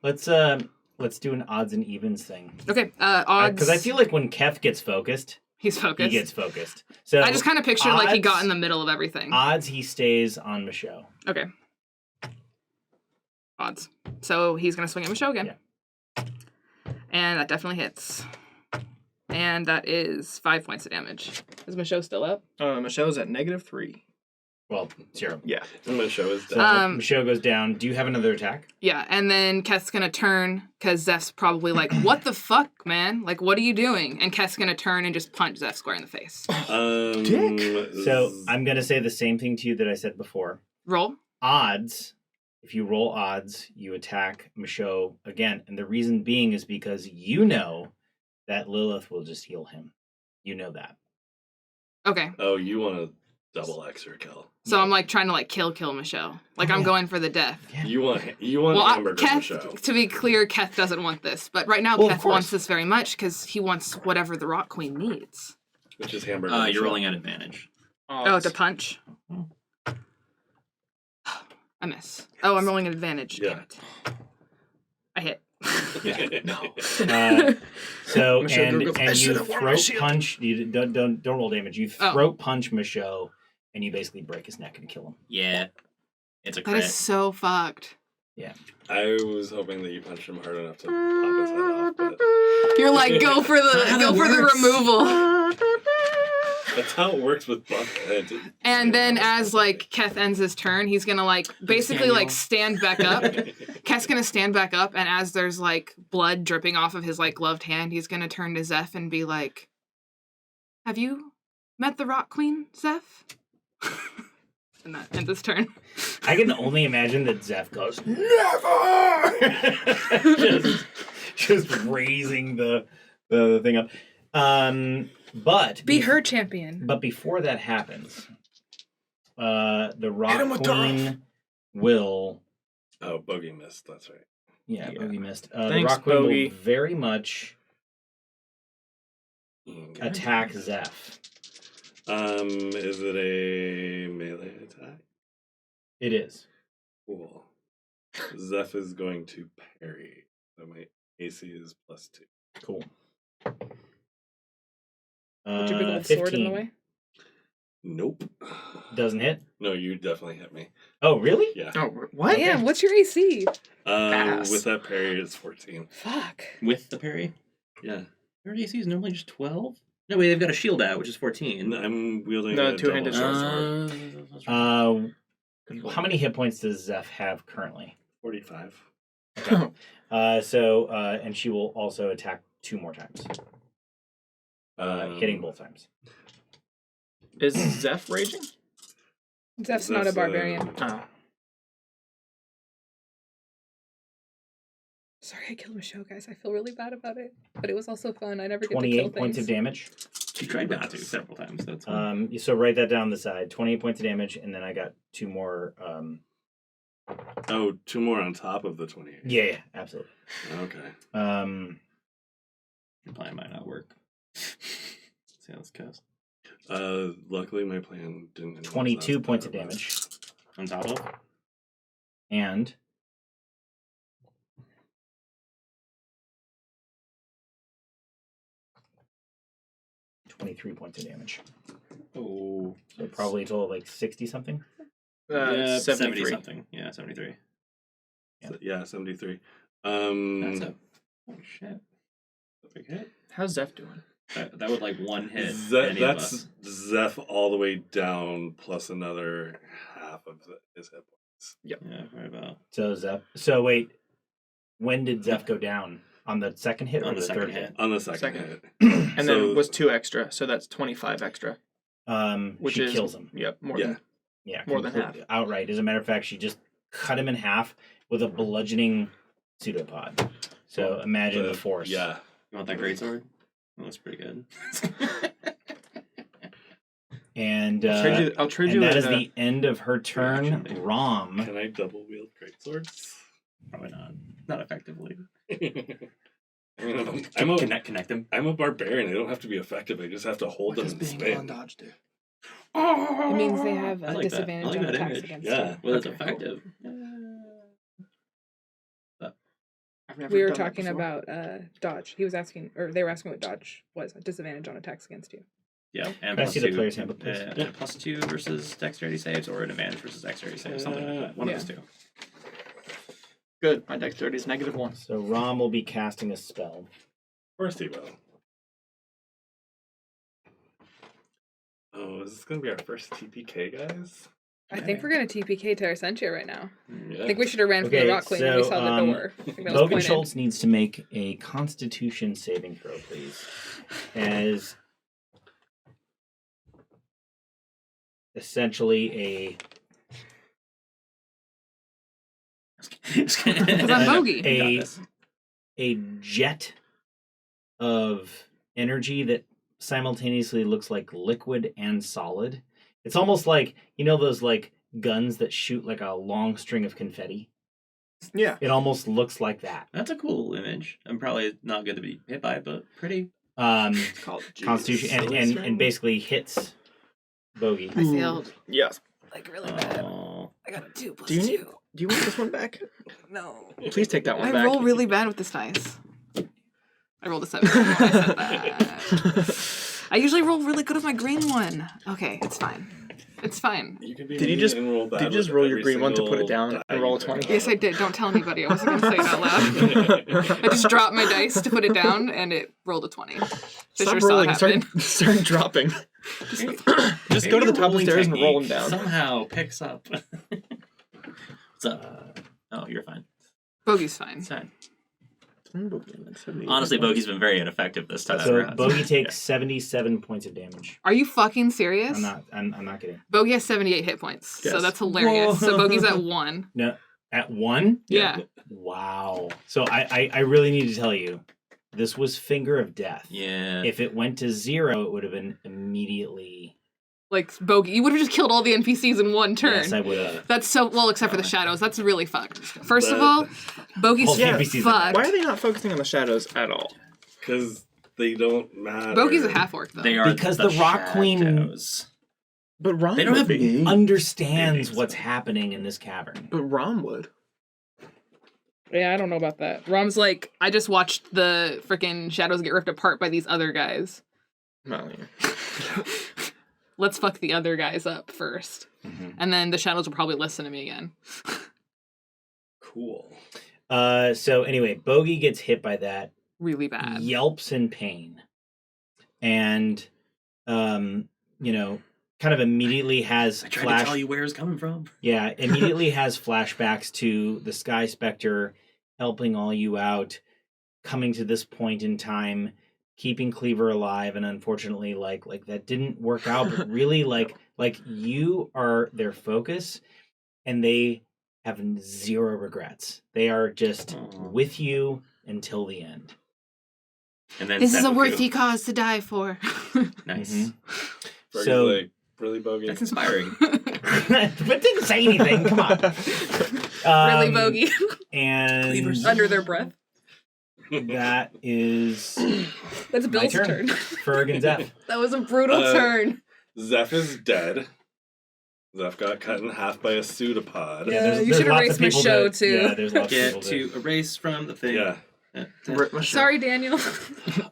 Let's do an odds and evens thing. Okay, odds. Because I feel like when Keth gets focused, he's focused. he gets focused. So I just kind of pictured like he got odds- in the middle of everything. Odds he stays on Michaud. Okay. Odds. So he's going to swing at Michaud again. And that definitely hits. And that is 5 points of damage. Is Michaud still up? Michelle's at -3. Well, 0. Yeah. And my show is So done. Michelle goes down. Do you have another attack? Yeah, and then Keth's gonna turn, because Zeph's probably like, what the fuck, man? Like, what are you doing? And Keth's gonna turn and just punch Zeph square in the face. Dick. So I'm going to say the same thing to you that I said before. Roll. Odds. If you roll odds, you attack Michaud again. And the reason being is because you know that Lilith will just heal him. You know that. Okay. Oh, you want a double extra kill? So I'm like trying to like kill Michelle. Like I'm going for the death. You want Well, hamburger Keth, show? to be clear, Keth doesn't want this. But right now, Well, of Keth course. wants this very much because he wants whatever the Rock Queen needs. Which is hamburger. You're show. rolling at advantage. Oh, to punch? I miss. Oh, I'm rolling an advantage. Yeah. Damn it. I hit. No. So Michelle and goes, "I you should've worn my throat shield." punch. You don't roll damage. You Oh. throat punch Michaud, and you basically break his neck and kill him. Yeah. It's a That crit. is so fucked. I was hoping that you punched him hard enough to pop his head off, but You're like, go for the removal. that's how it works with Buckhead. And then as like Keth ends his turn, he's gonna like basically like stand back up. Keth's gonna stand back up, and as there's like blood dripping off of his like gloved hand, he's gonna turn to Zeph and be like, "Have you met the Rock Queen, Zeph?" And that ends his turn. I can only imagine that Zeph goes never, just raising the thing up. But Be her champion. But before that happens, the Rock him with Queen will. Oh, Bogey missed. That's right. Yeah, Yeah. Bogey missed. The Thanks, Rock Queen Bogey. will very much Okay. attack Zeph. Is it a melee attack? It is. Cool. Zeph is going to parry. So my AC is +2. Cool. Put your big old sword in the 15. way. Nope. Doesn't hit. No, you definitely hit me. Oh, really? Yeah. Oh, what? Damn, what's your AC? Pass. With that parry, it's 14. Fuck. With the parry? Yeah. Their AC is normally just 12? No, wait, they've got a shield out, which is 14. I'm wielding No, a two-handed double sword. sword. How many hit points does Zeph have currently? 45. And she will also attack 2 more times, hitting both times. Is Zeph raging? Zeph's not a barbarian. Oh. Sorry, I killed Michelle, guys. I feel really bad about it. But it was also fun. I never get to kill 28 points of things. damage. She tried not to several times. That's fine. So write that down on the side. 28 points of damage, and then I got 2 more. Oh, 2 more on top of the 28. Yeah, absolutely. Okay. Your plan might not work. See how this goes. Luckily, my plan didn't. 22 points of damage, On top of? and $23 points of damage. Oh. So probably a total of like 60 something. Yeah, 70 73. something. Yeah, 73. Yeah, 73. That's a... Oh, shit. A big hit. How's Zeph doing? That would like one hit. any of That's us. Zeph all the way down plus another half of his hit points. Yeah, right about. So Zeph. So wait, when did Zeph go down? On the second hit or On the second third hit. On the second Second. hit. And So- then was 2 extra, so that's 25 extra. Which she is kills him. Yep, more Yeah. than Yeah, more than completely, outright. As a matter of fact, she just cut him in half with a bludgeoning pseudopod. So imagine the force. Yeah. You want that greatsword? Well, that's pretty good. And I'll trade you and that with is the end of her turn. Reaction. Rom. Can I double wield greatswords? Probably not. Not effectively. I mean, Connect them. I'm a barbarian. I don't have to be effective. I just have to hold them and spin. dodge do? It means they have I a like that. disadvantage I like on that attacks image. against Yeah. you. Well, it's Okay, cool. effective. I've never We were done that talking before. about dodge. He was asking, or they were asking what dodge was. A disadvantage on attacks against you. Yeah, and Can I plus see the 2. player's handbook, please? Yeah. +2 versus dexterity saves, or an advantage versus dexterity saves, something like that. One Yeah. of those two. Good. My dexterity is -1. So Rom will be casting a spell. Of course he will. Oh, is this gonna be our first TPK, guys? I think we're gonna TPK Terra Sentia right now. Yeah. I think we should have ran from Okay, the Rock Queen when we saw the door. I think that was Logan pointed. Schultz needs to make a Constitution saving throw, please. As essentially Because I'm bogey. a jet of energy that simultaneously looks like liquid and solid. It's almost like, you know, those like guns that shoot like a long string of confetti. Yeah. It almost looks like that. That's a cool image. I'm probably not good to be hit by, but pretty. It's called Constitution and basically hits Bogey. I failed Yes. like really bad. Oh. I got a 2 plus Do you 2. need? Do you want this one back? No. Please take that one I back. roll really bad with this dice. I rolled a 7. I said that. I usually roll really good with my green one. Okay, it's fine. It's fine. You can be Did you mean just- and roll did you bad just with roll your every green one to put it single down die and roll a you 20? pick. Yes, I did. Don't tell anybody. I wasn't going to say it out loud. I just dropped my dice to put it down, and it rolled a 20. Stop Fisher saw it rolling. happen. Start dropping. Just go to the top of the stairs and roll them down. Somehow picks up. What's up? Oh, you're fine. Bogey's fine. It's fine. Honestly, Honestly, Bogey's been very ineffective this time. So around. Bogey takes 77 points of damage. Are you fucking serious? I'm not kidding. Bogey has 78 hit points, so Yes. that's hilarious. So Bogey's at 1. No, at 1? Yeah. Wow. So I really need to tell you, this was Finger of Death. Yeah. If it went to 0, it would have been immediately. Like, Bogey, you would have just killed all the NPCs in one turn. Yes, I would have. That's so, well, except for the shadows. That's really fucked. First of all, Bogey's All the NPCs are fucked. why are they not focusing on the shadows at all? Because they don't matter. Bogey's a half-orc, though. They are Because the Rock Queen- shadows. But Rom They don't would have be. Understands what's happening in this cavern. But Rom would. Yeah, I don't know about that. Rom's like, I just watched the freaking shadows get ripped apart by these other guys. Well, yeah. Let's fuck the other guys up first. Mhm. And then the shadows will probably listen to me again. Cool. So anyway, Bogey gets hit by that, Really bad. yelps in pain, and you know, kind of immediately has I tried to tell you where it's coming from. Yeah, immediately has flashbacks to the Sky Spectre helping all you out, coming to this point in time, keeping Cleaver alive, and unfortunately, like that didn't work out. But really, like you are their focus, and they have 0 regrets. They are just Aw. with you until the end. And then This is a seppuku. worthy cause to die for. Nice. Mhm. Fergie's So- like, really, Bogey? That's inspiring. But didn't say anything. Come on. Really bogey. And Cleaver's- Under their breath. that is That's my Bill's turn. turn. Ferg and Zeph. That was a brutal turn. Zeph is dead. Zeph got cut in half by a pseudopod. Yeah. You should lots erase of people Michaud, that- too. Yeah, there's lots of Get people to erase from the thing. Yeah. Rip my shit. Sorry, Daniel.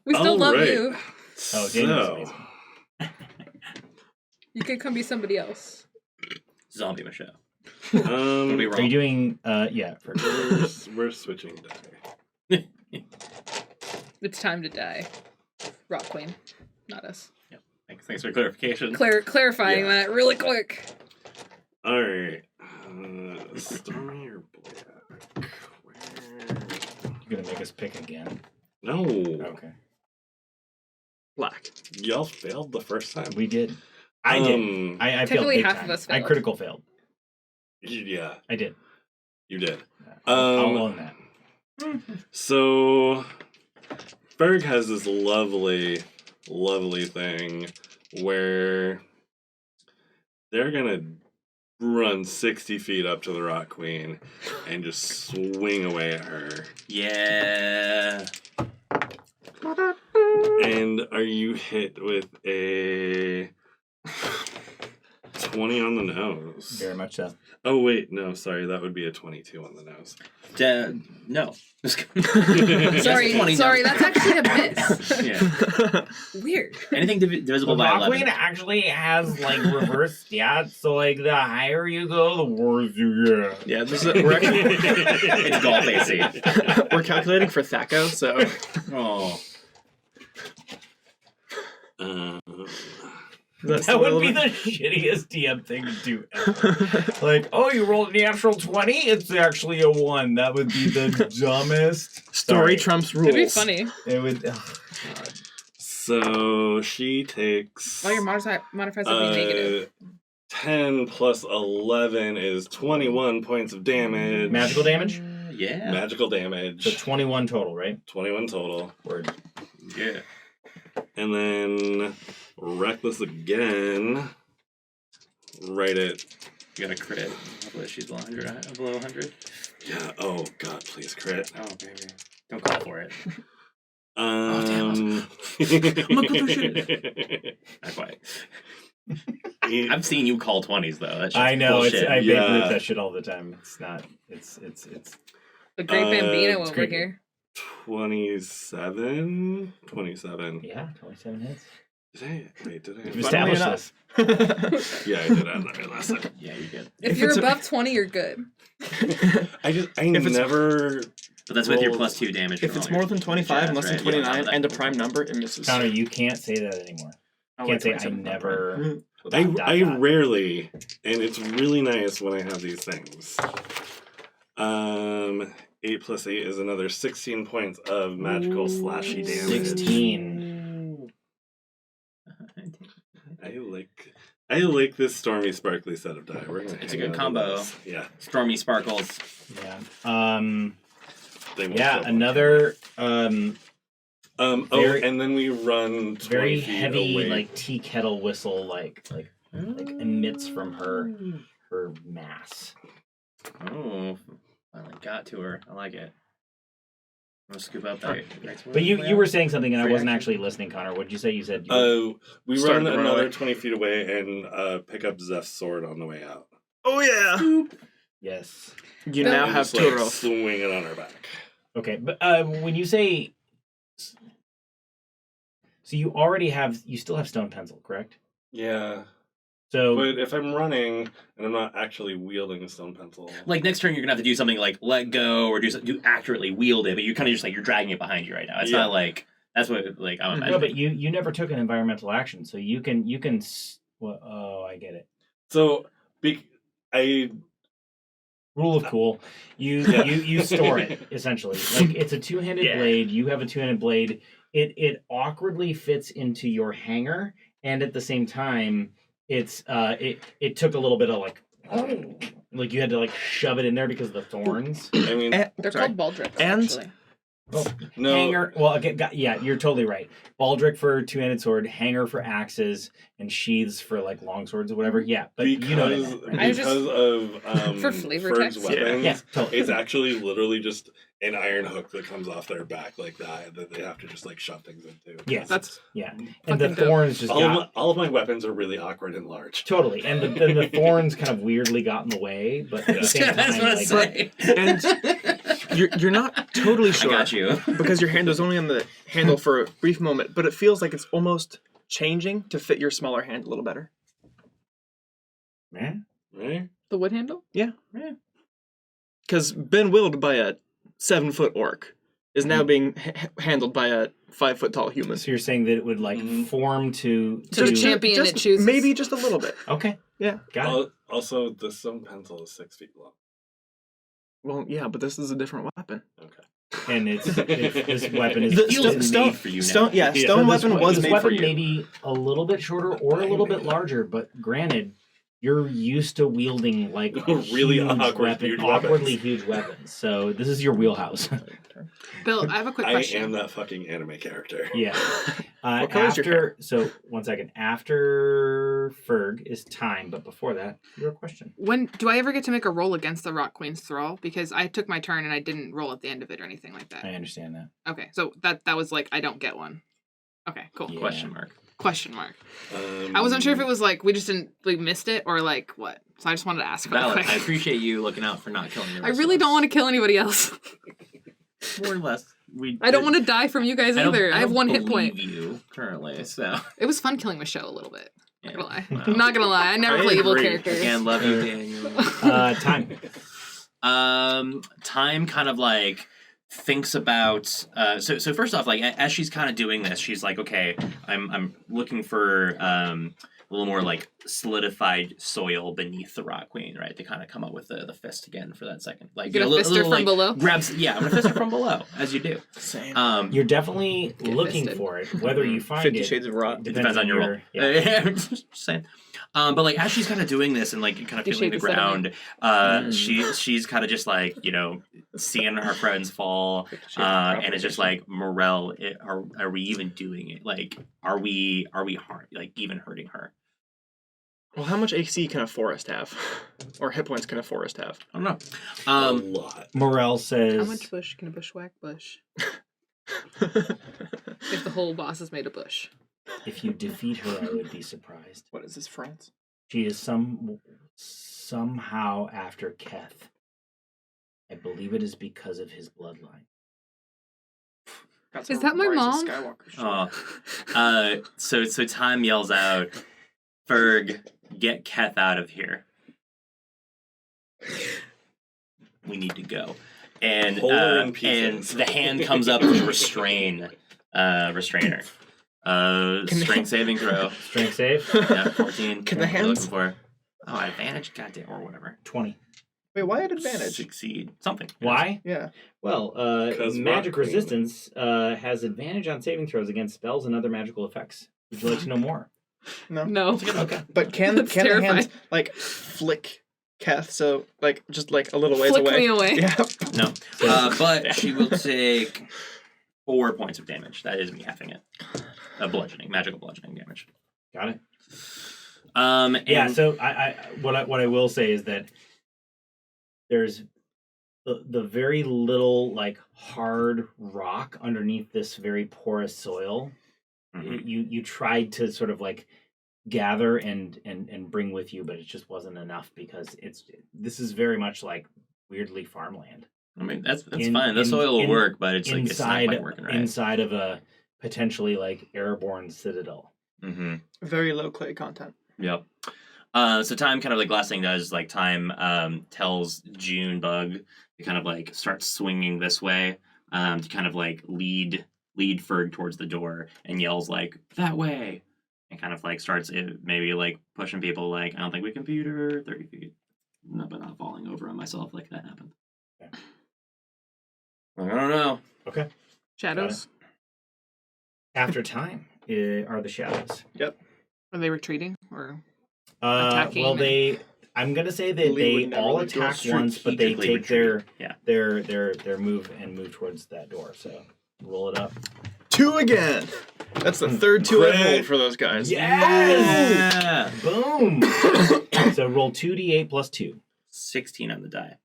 We still Oh, love right. you. Oh, Daniel's So, amazing. You could come be somebody else. Zombie Michelle. um, be Are wrong. you doing? Yeah. we're switching die. It's time to die. Rock Queen, not us. Thanks for clarification. Clarifying Yeah. that really quick. All right. Stormy or Black? You're gonna make us pick again. No. Okay. Black. Y'all failed the first time. We did. I did. I failed Technically, big half time. of us I failed. critical failed. Yeah, I did. you did. I'll own that. So, Berg has this lovely, lovely thing where they're gonna run 60 feet up to the Rock Queen and just swing away at her. Yeah. And are you hit with a 20 on the nose? Very much so. Oh, wait, no, sorry, that would be a 22 on the nose. No. Sorry, 20 sorry, now. that's actually a miss. Yeah. Weird. Anything divisible by 11. actually has like reverse stats, so like the higher you go, the worse you get. Yeah, this is we're actually It's golf AC. we're calculating for Thaco, so Oh. That's That would be irrelevant. the shittiest DM thing to do ever. Like, oh, you rolled a natural 20? It's actually a 1. That would be the dumbest. Story Sorry. trumps rules. It'd be funny. It would. Oh, God. So she takes. All your modifiers would be negative. 10 plus 11 is 21 points of damage. Magical damage? Yeah. Magical damage. So 21 total, right? 21 total. Word. Yeah. And then reckless again. Right at. You got a crit. Hopefully she's below 100. Yeah. Oh God, please crit. Oh, baby. Don't call for it. Damn. Not quite. I've seen you call 20s though. That's I know. bullshit. I Yeah. Babe Ruth that shit all the time. It's not. It's. The Great Bambino it's over creepy. here. 27. Yeah, 27 hits. Did I? We've established enough. this. Yeah, I did on that last time. Yeah, you're good. If If you're it's a- above 20, you're good. I it's- never. But that's with your rolled- plus 2 damage. If from it's all more your than 25 jazz, and less than right? You don't 29 have and a that. prime number, it misses. Connor, you can't say that anymore. Oh, Can't say I 27 never. I rarely, and it's really nice when I have these things. 8 plus 8 is another 16 points of magical slashy damage. 16. I like this stormy sparkly set of die. We're gonna It's a hang good out with combo. this. Yeah. Stormy Sparkles. Yeah. They won't Yeah. show Another. Very- and then we run 20 Very feet heavy, away. like tea kettle whistle, like emits from her mass. Oh, finally got to her. I like it. I'm gonna scoop up that. But you were saying something, and I Free wasn't action. actually listening, Connor. What did you say? You said. You We Starting run to run another away. 20 feet away and pick up Zeph's sword on the way out. Oh yeah. Yes. You Bill- now And have just, like, Totoro. swing it on our back. Okay, but when you say, so you still have stone pencil, correct? Yeah. So But if I'm running and I'm not actually wielding a stone pencil, Like next turn, you're gonna have to do something like let go or do accurately wield it, but you're kind of just like you're dragging it behind you right now. It's Yeah. not like that's what like I'm no, but you never took an environmental action, so you can. Well, oh, I get it. so I Rule of cool. You store it essentially. Like it's a two-handed Yeah. blade. You have a two-handed blade. It awkwardly fits into your hanger, and at the same time, it took a little bit of like you had to like shove it in there because of the thorns. I mean They're Sorry. called baldricks, And- actually. no Hanger. Well, okay, yeah, you're totally right. Baldric for two-handed sword, hanger for axes, and sheaths for like long swords or whatever. Yeah, but because you know what I meant, right? I was just- of For flavor Ferg's text. weapons. Yeah, totally. It's actually literally just an iron hook that comes off their back like that they have to just like shove things into. Yes, That's yeah, and the fucking dope. thorns just got All of my weapons are really awkward and large. totally, and then the thorns kind of weirdly got in the way, but at the same I was time, gonna like, say. And you're not totally I sure got you. because your hand was only on the handle for a brief moment, but it feels like it's almost changing to fit your smaller hand a little better. man, Right? the wood handle? Because been willed by a 7-foot orc is now being handled by a 5-foot tall human. so you're saying that it would like Mhm. form to To the champion it chooses. Maybe just a little bit. Okay, Yeah. got it. Also, the stone pencil is 6 feet long. Well, yeah, but this is a different weapon. Okay. And it's this weapon is The Feels made for you now. stone Yeah, stone So this weapon was this made weapon for you. may be a little bit shorter or a little bit larger, but granted, you're used to wielding like Really huge awkward, huge weapons. awkwardly huge weapons. So this is your wheelhouse. Bill, I have a quick I question. am that fucking anime character. Yeah. What color is your hair? So 1 second. After Ferg is time, but before that, your question. When do I ever get to make a roll against the Rock Queen's Thrall? Because I took my turn and I didn't roll at the end of it or anything like that. I understand that. Okay, so that was like I don't get one. Okay, cool. Yeah. Question mark. Question mark. I wasn't sure if it was like we just didn't missed it or like what. So I just wanted to ask real Valid. quick. I appreciate you looking out for not killing your I really don't want to kill anybody else. More or less. I don't want to die from you guys either. I have 1 hit point. You currently, so It was fun killing Michelle a little bit. yeah. Not gonna lie. Wow. I'm not gonna lie. I never I play evil agree. characters. Again, love you, Daniel. Time. Time kind of like thinks about so first off, like as she's kind of doing this, she's like, okay, I'm looking for little more like solidified soil beneath the Rock Queen, right? To kind of come up with the fist again for that second. Like Get a fister from like, below? Grabs, yeah, I'm gonna fist her from below, as you do. Same. You're definitely Get looking fisted. for it. Whether you find 50 it Shades of Rot. It depends on your role. Yeah. Just saying. But like as she's kind of doing this and like kind of 50 feeling the Shades of ground, she's kind of just like seeing her friends fall, and it's just like Morel, are we even doing it? Like, are we even hurting her? Well, how much AC can a forest have? Or hit points can a forest have? I don't know. A lot. Morel says, How much bush can a bushwhack bush? If the whole boss is made of bush. if you defeat her, I would be surprised. What is this, France? She is somehow after Keth. I believe it is because of his bloodline. Got Is some that my Rise of mom? Skywalker shit. So Time yells out, "Ferg, get Keth out of here. We need to go." And Pull her in and pieces. the hand comes up to restrain her. Strength saving throw. Strength save? Yeah, 14. Can the What you're hands- looking for? Oh, advantage? Goddamn, or whatever. 20. Wait, why at advantage? Succeed. Something. Why? Yeah. Well, 'Cause magic Rock Queen. resistance has advantage on saving throws against spells and other magical effects. Would you like to know more? No. No. Okay. But can That's the hands terrifying. like flick Keth so like just like a little ways Flick away? me away. Yeah. No. But she will take 4 points of damage. That is me halving it. Bludgeoning, magical bludgeoning damage. Got it. And Yeah, so what I will say is that there's the very little like hard rock underneath this very porous soil. Mhm. You tried to sort of like gather and bring with you, but it just wasn't enough because this is very much like weirdly farmland. I mean that's in- fine. The in- soil will in- work, but it's like it's not inside quite working right. inside of a potentially like airborne citadel. Mm-hmm. Very low clay content. Yep. So Time kind of like last thing does like Time tells Junebug to kind of like start swinging this way, to kind of like lead Ferg towards the door and yells like that way, and kind of like starts maybe like pushing people like I don't think we can beat her 30 feet, no, but not falling over on myself like that happened. Okay. I don't know. Okay. Shadows. After Time are the shadows. Are they retreating or? Well, Attacking. I'm gonna say that Lee they would never all let go attack once, but they strategically take their retreat. their move and move towards that door. So roll it up. 2 again. That's the third 2 I've Crit. rolled for those guys. Yeah. Boom. So roll 2d8 plus 2. 16 on the die.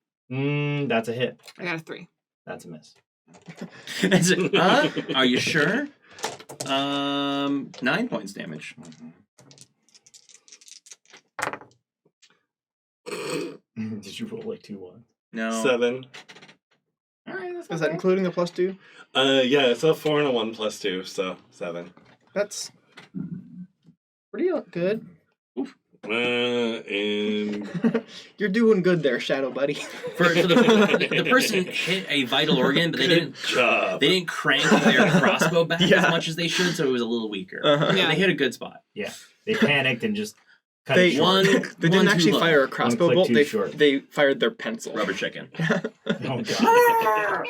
That's a hit. I got a 3. That's a miss. Is it, are you sure? 9 points damage. Did you roll like 2 1? No. 7. All right, that's Is that including the +2? Yeah, it's a 4 and a 1 plus 2, so 7. That's pretty good. And You're doing good there, Shadow Buddy. So the person hit a vital organ, but they didn't job. crank their crossbow back Yeah. as much as they should, so it was a little weaker. Uh-huh. Yeah. They hit a good spot. Yeah. They panicked and just cut They it short. One, They one didn't too actually low. fire a crossbow click bolt. too They short. they fired their pencil. Rubber chicken. Oh, God.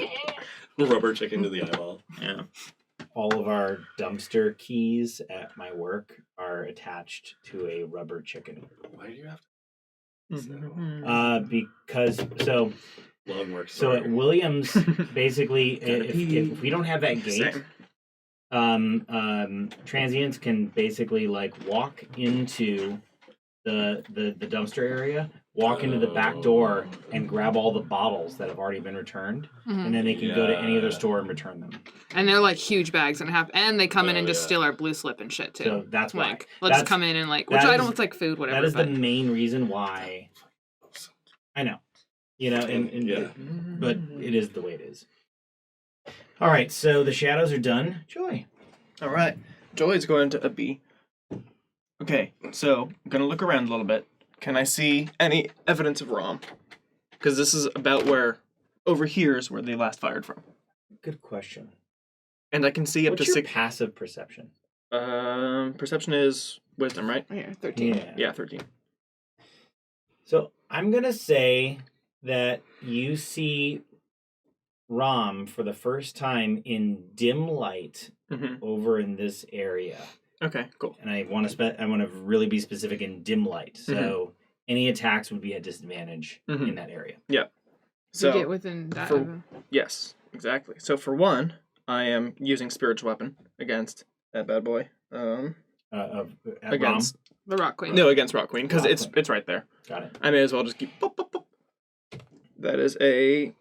Rubber chicken to the eyeball. Yeah. All of our dumpster keys at my work are attached to a rubber chicken. Why do you have Mhm. Because so long work? so at story. Williams, basically, Gotta if we don't have that gate, Same. transients can basically like walk into the dumpster area, walk into the back door, and grab all the bottles that have already been returned, and then they can go to any other Yeah. store and return them. And they're like huge bags and they come in and just yeah. steal our blue slip and shit too. So that's why. Like let's That's- come in and like which that I is- don't like food, whatever. That is but the main reason why. I know, and Yeah. but it is the way it is. All right, so the shadows are done. Joy. All right. Joy's going to a B. Okay, so I'm gonna look around a little bit. Can I see any evidence of Rom? Because this is about where, over here is where they last fired from, Good question. and I can see up What's to your 6. passive perception? Perception is wisdom, right? Here, 13. Yeah. Yeah, 13. So I'm gonna say that you see Rom for the first time in dim light Mm-hmm. over in this area, Okay, cool. and I want to really be specific in dim light. So any attacks would be at disadvantage in that area. So So get within that. for- yes, exactly. So for one, I am using spiritual weapon against that bad boy. At Against the Rock Queen. no, against Rock Queen because Rock it's Queen. right there. Rom. Got it. I may as well just keep. Boop, boop, boop. That is a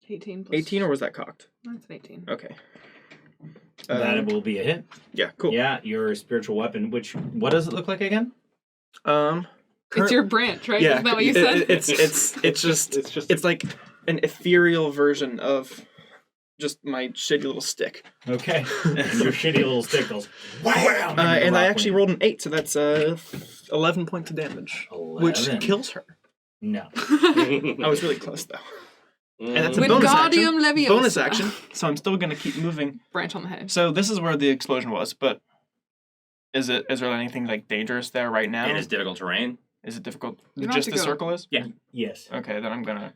18 plus. 18, or was that cocked? That's an 18. Okay. That will be a hit. Yeah, cool. Yeah, your spiritual weapon. What does it look like again? It's your branch, right? Yeah, Isn't that what you said? It's like an ethereal version of just my shitty little stick. Okay. And your shitty little stick goes wham! And I actually rolled an 8, so that's 11 points of damage, which 11. kills her. No. I was really close though, and that's a With bonus Wingardium action. Leviosa. Bonus action. So I'm still gonna keep moving. Branch on the head. So this is where the explosion was, but is there anything like dangerous there right now? It is difficult terrain. Is it difficult? You don't Just have the to go. circle is? Yeah. Yes. Okay, then I'm gonna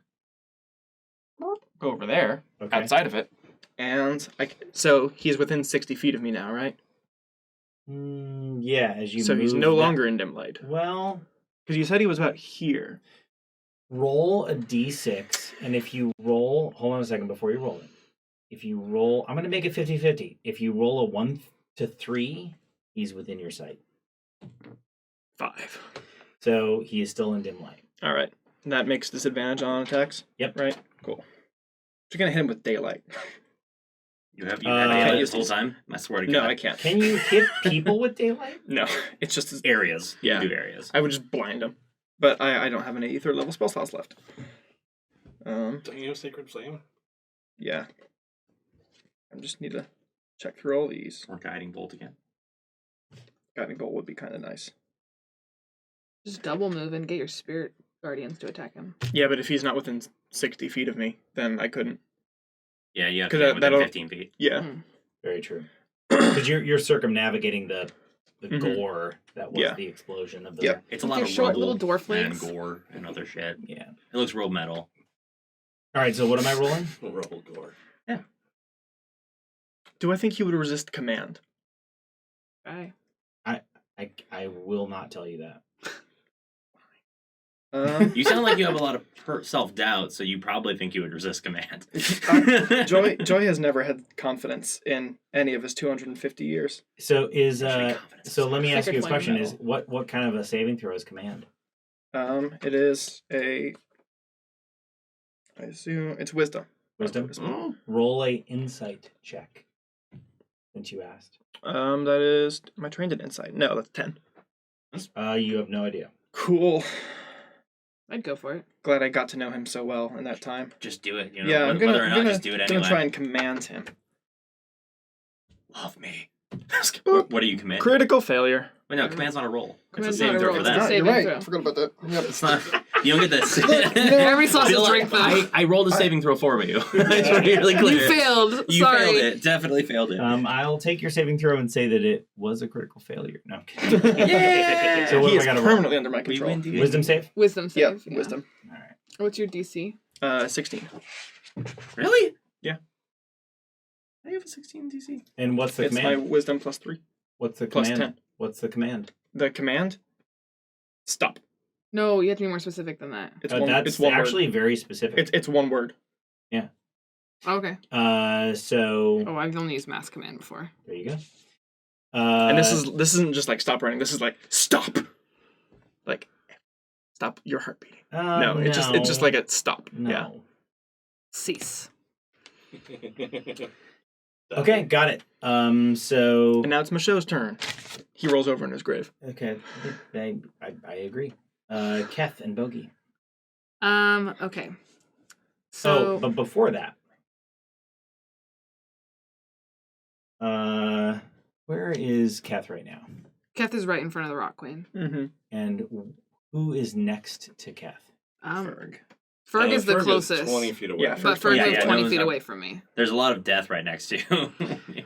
go over there, Okay. outside of it, and so he's within 60 feet of me now, right? Yeah, as you So he's move no that- longer in dim light Well, because you said he was about here. roll a d6, and if you roll... Hold on a second before you roll it. If you roll... I'm going to make it 50-50. If you roll a 1 to 3, he's within your sight. 5. So he is still in dim light. All right, that makes disadvantage on attacks. Yep. Right. Cool. You're gonna hit him with daylight. You had I daylight can't this use whole these. time? I swear to No, God. I can't. Can you hit people with daylight? No, it's just as, Areas. Yeah. You do areas. I would just blind him, but I don't have any third level spell slots left. Don't you have Sacred Flame? Yeah. I just need to check through all these. Or guiding bolt again. Guiding bolt would be kind of nice. Just double move and get your spirit guardians to attack him. Yeah, but if he's not within 60 feet of me, then I couldn't. Yeah, you have to 'Cause get within that'll- 15 feet. Yeah. Mm. Very true. Because you're circumnavigating the Mhm. gore that was Yeah. the explosion of the... Yep. It's a With lot your of short rubble little dwarf and legs. gore and other shit. Yeah. It looks real metal. All right, so what am I rolling? Rubble gore. Do I think he would resist command? Right. I will not tell you that. You sound like you have a lot of self-doubt, so you probably think you would resist command. Joy has never had confidence in any of his 250 years. So is Actually, confidence so is let me ask you a Sacred question: flame is what kind of a saving throw is command? It is I assume it's wisdom. Wisdom. Oh. Roll a insight check. Since you asked, That is. Am I trained in insight? No, that's 10. you have no idea. Cool. I'd go for it. Glad I got to know him so well in that time. Just do it. You know, Yeah, I'm whether or not, gonna just do it anyway. try and command him. Love me. What do you command? Critical failure. Wait, no, command's not a roll. Command's it's a not a saving throw roll, for it's a that. saving You're right. throw. I forgot about that. Yep. It's not. You don't get this. Everybody still has to drink though. I rolled a saving throw for you. It's really clear. You failed. You Sorry. failed it. Definitely failed it. I'll take your saving throw and say that it was a critical failure. No. I'm kidding. Yeah. So what He do I is gotta roll? permanently under my We control. win, dude. Wisdom save. Wisdom Yep, save. Yeah. wisdom. All right. What's your DC? 16. Really? I have a 16 DC. And what's the It's my command? wisdom plus 3. What's the plus command? 10. What's the command? The command? Stop. No, you have to be more specific than that. It's one. That's It's one actually word. very specific. It's one word. Okay. So Oh, I've only used mass command before. there you go. And this isn't just like stop running. This is like stop. Like stop your heart beating. No, it's just like a stop. no. Yeah. Cease. Okay, got it. So And now it's Michaud's turn. He rolls over in his grave. okay, I agree. Keth and Bogey. Okay. So But before that, where is Keth right now? Keth is right in front of the Rock Queen. Mm-hmm. And who is next to Keth? Ferg. Ferg is the Ferg closest. 20 feet away. Yeah, But Ferg Yeah, is yeah, 20 no, feet no. away from me. There's a lot of death right next to you.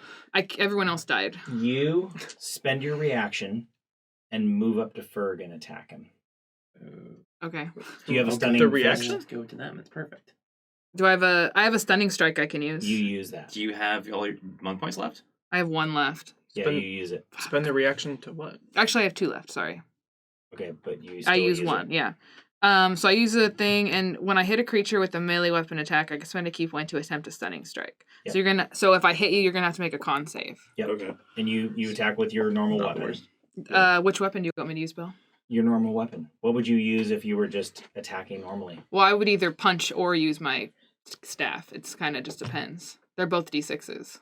Everyone else died. You spend your reaction and move up to Ferg and attack him. Okay. Do you have a stunning The fist? reaction? Let's go to them. It's perfect. Do I have a stunning strike I can use? You use that. Do you have all your monk points left? I have 1 left. Yeah, Spend- you use it. Spend the reaction to what? Actually, I have 2 left. Sorry. Okay, but you I still use use 1. it. Yeah. So I use a thing, and when I hit a creature with a melee weapon attack, I can spend a key point to attempt a stunning strike. Yep. So if I hit you, you're gonna have to make a con save. Yep. Okay. And you attack with your normal Not weapon. worst. Which weapon do you want me to use, Bill? Your normal weapon. What would you use if you were just attacking normally? Well, I would either punch or use my staff. It's kind of just depends. They're both d6s.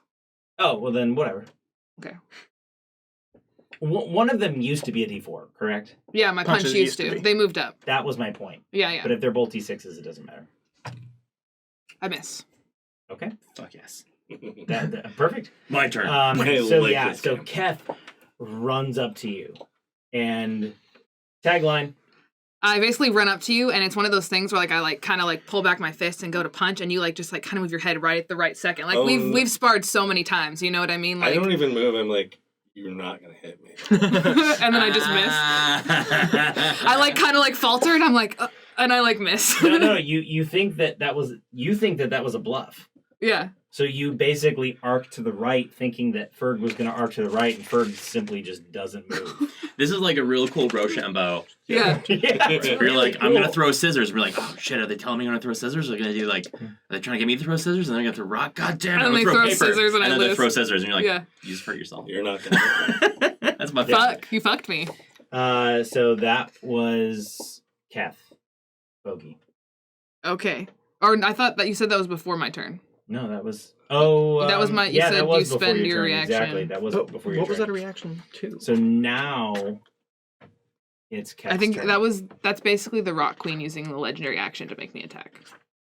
Oh, well then whatever. Okay. One of them used to be a D4, correct? Yeah, my punch Punches used used to to. be. They moved up. That was my point. Yeah. But if they're both D6s, it doesn't matter. I miss. Okay. Fuck yes. Perfect. My turn. I So like yeah, this so game. Keth runs up to you, and tagline. I basically run up to you, and it's one of those things where like I kind of pull back my fist and go to punch, and you just kind of move your head right at the right second. Like we've sparred so many times, you know what I mean? I Like, don't even move. I'm like, you're not gonna hit me. and then I just miss. I kind of falter, and I'm like, and I miss. No. You think that was a bluff. Yeah. So you basically arc to the right, thinking that Ferg was going to arc to the right, and Ferg simply just doesn't move. This is like a real cool Rochambeau. Yeah. You're like, I'm gonna throw scissors. We're like, oh shit, are they telling me I'm gonna throw scissors? Are they gonna do are they trying to get me to throw scissors? And they're gonna throw rock? God damn it! And I'm they gonna throw paper. scissors and I then they lose. throw scissors, and you're like, Yeah. you just hurt yourself. You're not gonna hit me. That's my Fuck. You fucked me. So that was Keth. Bogey. Okay. Or I thought that you said that was before my turn. No, that was... Oh, That was my- you yeah, said that was you before spend your turn. reaction. Exactly, that was before your What was turn. that a reaction to? So now it's Keth's I think turn. that's basically the Rock Queen using the legendary action to make me attack.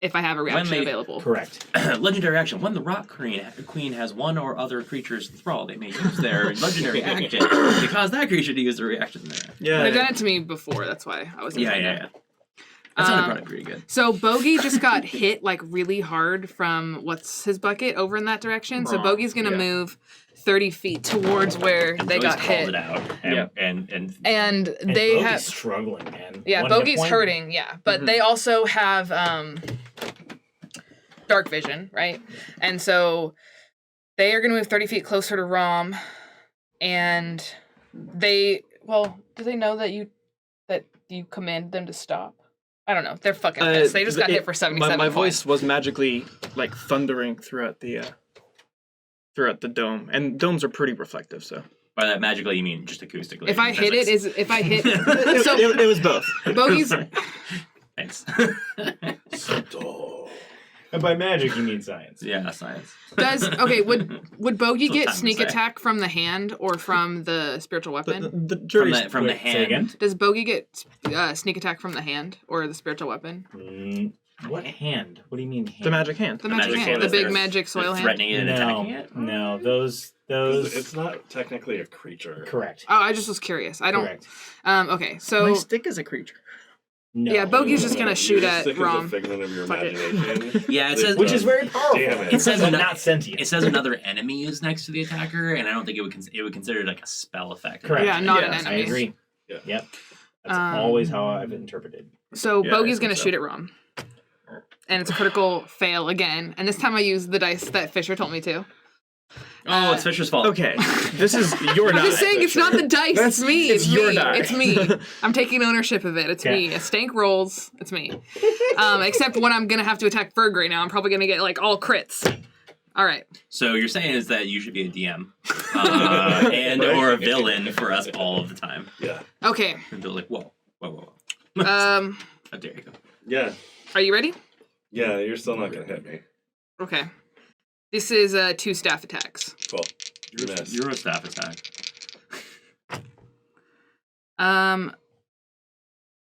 If I have a reaction they- available. Correct. Legendary action. When the Rock Queen has one or other creature's thrall, they may use their legendary action to cause that creature to use their reaction there. Yeah. They've done it to me before, that's why I was Yeah. That sounded probably pretty good. So Bogey just got hit really hard from what's his bucket over in that direction. So Bogey's gonna move 30 feet towards where they got Joey's called hit. it out. And And And they Bogey's have struggling, man. yeah, One hit Bogey's point. hurting, yeah. But they also have dark vision, right? And so they are gonna move 30 feet closer to Rom, and do they know that you command them to stop? I don't know. They're fucking pissed. They just got hit for 77 My points. voice was magically thundering throughout the dome, and domes are pretty reflective. So by that magically, you mean just acoustically. If I hit it, physics. so it was both. Bogey's Thanks. And by magic, you mean science. Yeah, science. would Bogey That's what get time sneak to say. attack from the hand or from the spiritual weapon? The jury's From the Wait, say again? hand. Does Bogey get sneak attack from the hand or the spiritual weapon? What hand? What do you mean hand? the magic hand. The magic hand, the is big there. magic soil hand. Threatening it and attacking it? No, those. It's not technically a creature. Correct. Oh, I just was curious. I don't. Correct. Okay, so My stick is a creature. No. yeah, Bogey's just gonna shoot Your at stick is Rom. a figment of your Fuck it. imagination. Yeah, it says Which is very powerful. Damn it. It says but ano- not sentient. It says another enemy is next to the attacker, and I don't think it would consider it like a spell effect. Correct. Yeah, not an I enemy. agree. Yeah. Yep. That's Um, always how I've interpreted. So Yeah, Bogey's I gonna think so. shoot at Rom, and it's a critical fail again. And this time I use the dice that Fisher told me to. Oh, it's Fisher's fault. Okay, this is your I'm die. just saying it's not the dice. That's- It's me. it's your me. die. It's me. I'm taking ownership of it. It's Okay. me. A stank rolls. It's me. Except when I'm gonna have to attack Ferg right now, I'm probably gonna get all crits. All right. So you're saying is that you should be a DM and Right. or a villain for us all of the time. Yeah. Okay. And they're like, whoa. Um, How dare you? Yeah. are you ready? Yeah, you're still not gonna hit me. Okay. This is 2 staff attacks. Well, you missed. You're a staff attack.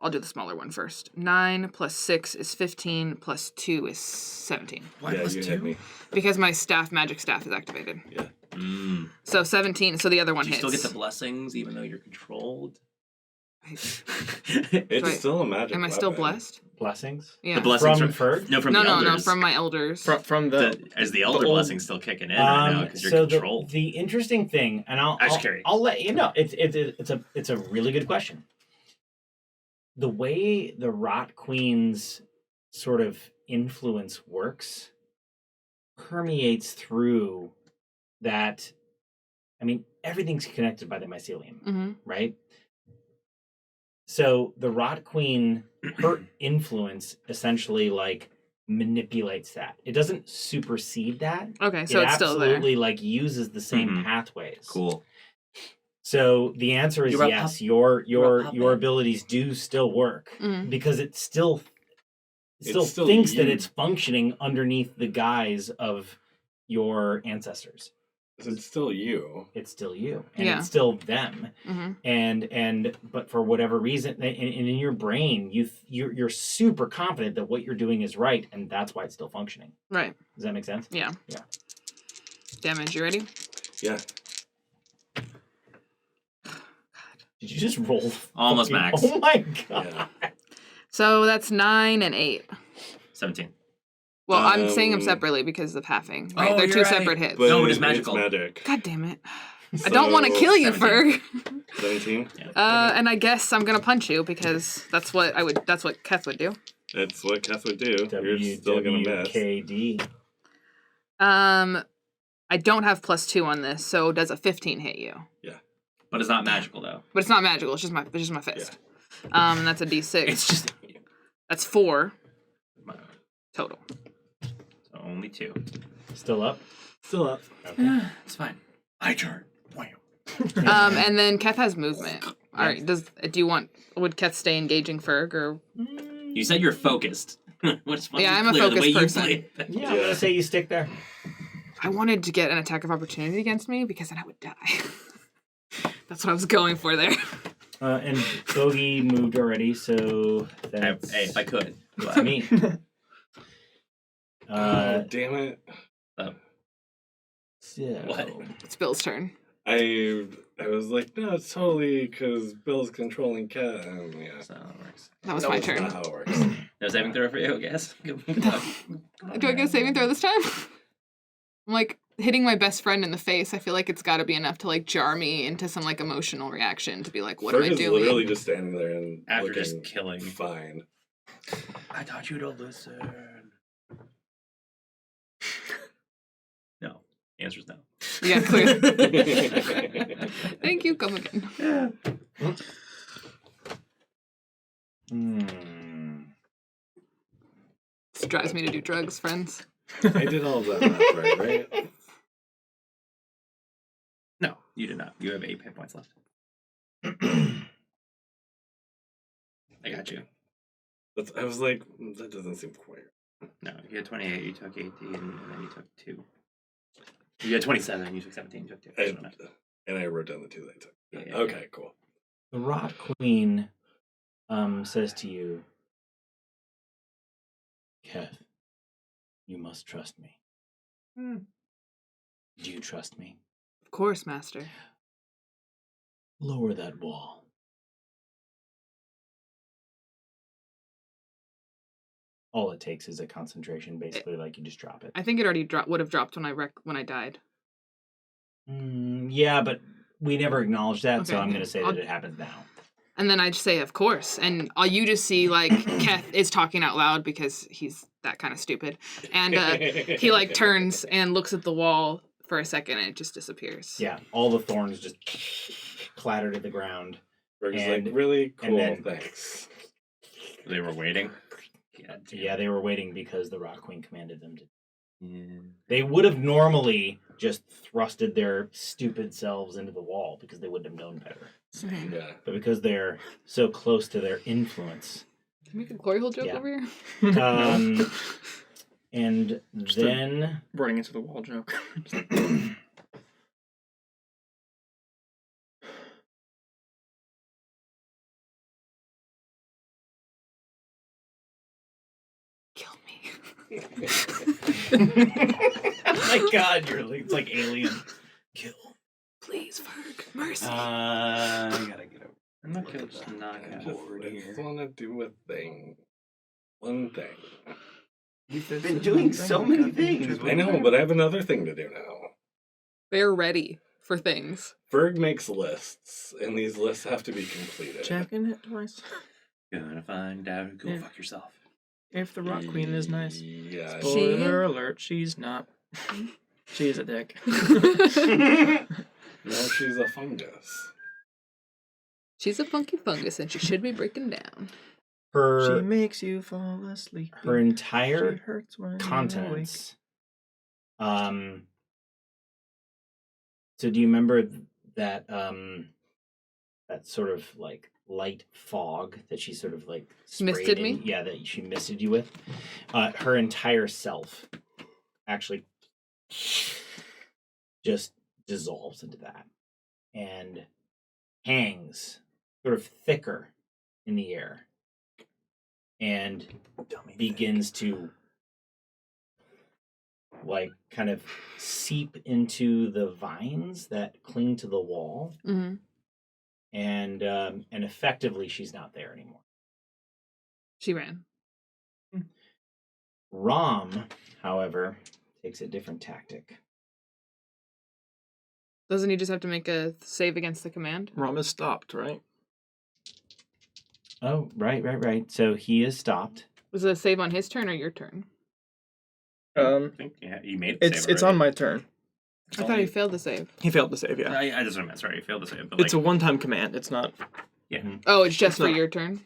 I'll do the smaller one first. 9 plus 6 is 15 plus 2 is 17. Why yeah, plus you 2? hit me. Because my magic staff is activated. Yeah. Mm. So 17, so the other one Do you hits. still get the blessings even though you're controlled? It's Right. still a magic. Am I still weapon. blessed? Blessings? Yeah. The blessings From from Ferg? No, from No, the no, elders. no, from my elders. From the Is the elder old- blessing still kicking in right now because you're So controlled? the interesting thing, and I was curious. I'll let you know. It's a really good question. The way the Rot Queen's sort of influence works permeates through that. I mean, everything's connected by the mycelium, Mm-hmm. right? So the Rot Queen, her influence essentially like manipulates that. It doesn't supersede that. Okay, so it it's still there. absolutely like uses the same Mhm. pathways. Cool. So the answer is You're a yes. pup- Your you're a puppet. your abilities do still work Mhm. because it still It's still thinks that you. it's functioning underneath the guise of your ancestors. It's still you. It's still you, and Yeah. it's still them. Mm-hmm. And but for whatever reason, and in your brain, you're super confident that what you're doing is right, and that's why it's still functioning. Right. Does that make sense? Yeah. Yeah. Damage. You ready? Yeah. Did you just roll? Almost max. Oh my god! Yeah. So that's 9 and 8. 17. Well, I'm saying them Um, separate because of halving. Right? Oh, They're you're two right. separate hits. But No, it is magical. It's magic. God damn it! I don't want to So, kill you, 17. Ferg. 17. And I guess I'm gonna punch you because that's what That's what Keth would do. That's what Keth would do. You're still gonna miss. WWKD. I don't have +2 on this, so does a 15 hit you? But it's not magical, though. But it's not magical. It's just my fist. And that's a D6. It's just... That's 4 total. So only 2. Still up. Still up. It's fine. My turn. And then Keth has movement. All right. Would Keth stay engaging Ferg or? You said you're focused. Which Yeah, I'm a clear the focused way you person. play. Yeah, I'm gonna say you stick there. I wanted to get an attack of opportunity against me because then I would die. That's what I was going for there. And Bogey moved already, so that's Hey, if I could. what I mean. Damn it. So What? It's Bill's turn. I was like, no, it's totally because Bill's controlling Cat. Yeah. So it works. That was No, my it's turn. not how it works. No saving throw for you, I guess. Good luck. Do I get a saving throw this time? I'm like hitting my best friend in the face. I feel like it's got to be enough to like jar me into some like emotional reaction to be like, what am Ferg I is doing? literally just standing there and After looking just killing. fine. I taught you to listen. No. The answer's no. Yeah, clear. Thank you. Come again. This drives me to do drugs, friends. I did all of that math right? No, you did not. You have 8 hit points left. I got you. I was like, that doesn't seem quite right. No, you had 28, you took 18, and then you took 2. You had 27, you took 17, you took 2. That's what I meant. And I wrote down the 2 that I took. Yeah. Okay, cool. the Rot Queen says to you, Keth, you must trust me. Do you trust me? Of course, Master. Lower that wall. All it takes is a concentration, basically, like you just drop it. I think it already would have dropped when I died. Yeah, but we never acknowledged that, so Okay, I'm going to say I'll- that it happens now. And then I just say, of course. And you just see, like, Keth is talking out loud because he's that kind of stupid. And he, like, turns and looks at the wall for a second and it just disappears. Yeah, all the thorns just clatter to the ground. Ferg's And- like, really cool, then- thanks. They were waiting. Yeah, they were waiting because the Rock Queen commanded them to. Yeah. They would have normally just thrusted their stupid selves into the wall because they wouldn't have known better. Same. Yeah. But because they're so close to their influence, Can we make a glory hole joke Yeah. over here? and Just a- then Running into the wall joke. Kill me. oh my god, it's like Alien. Kill. Please, Ferg. Mercy. I gotta get over I'm not gonna just knock I out just, over I here. just want to do a thing. One thing. You've been doing so many things. I know, but I have another thing to do now. They're ready for things. Ferg makes lists, and these lists have to be completed. Checking it twice. Gonna find out. Go Yeah. fuck yourself. If the rock queen is nice. Yeah. Spoiler alert, she's not. She's a dick. No, she's a fungus. She's a funky fungus and she should be breaking down. She Her makes you fall asleep. her She entire hurts when you're awake. continents. So do you remember that that sort of like light fog that she sort of like Misted sprayed me? Yeah, that she misted you with? Her entire self actually just dissolves into that and hangs sort of thicker in the air and begins to like kind of seep into the vines that cling to the wall, Mm-hmm. and effectively she's not there anymore. She ran. Rom, however, takes a different tactic. Doesn't he just have to make a save against the command? Rom is stopped, right? Oh, right. So he is stopped. Was it a save on his turn or your turn? I think you made the It's save on already. my turn. It's I thought only- he failed the save. He failed to save, yeah. I just meant sorry, you failed to save, but It's a like, one-time command. It's not. Oh, it's just It's for not. your turn?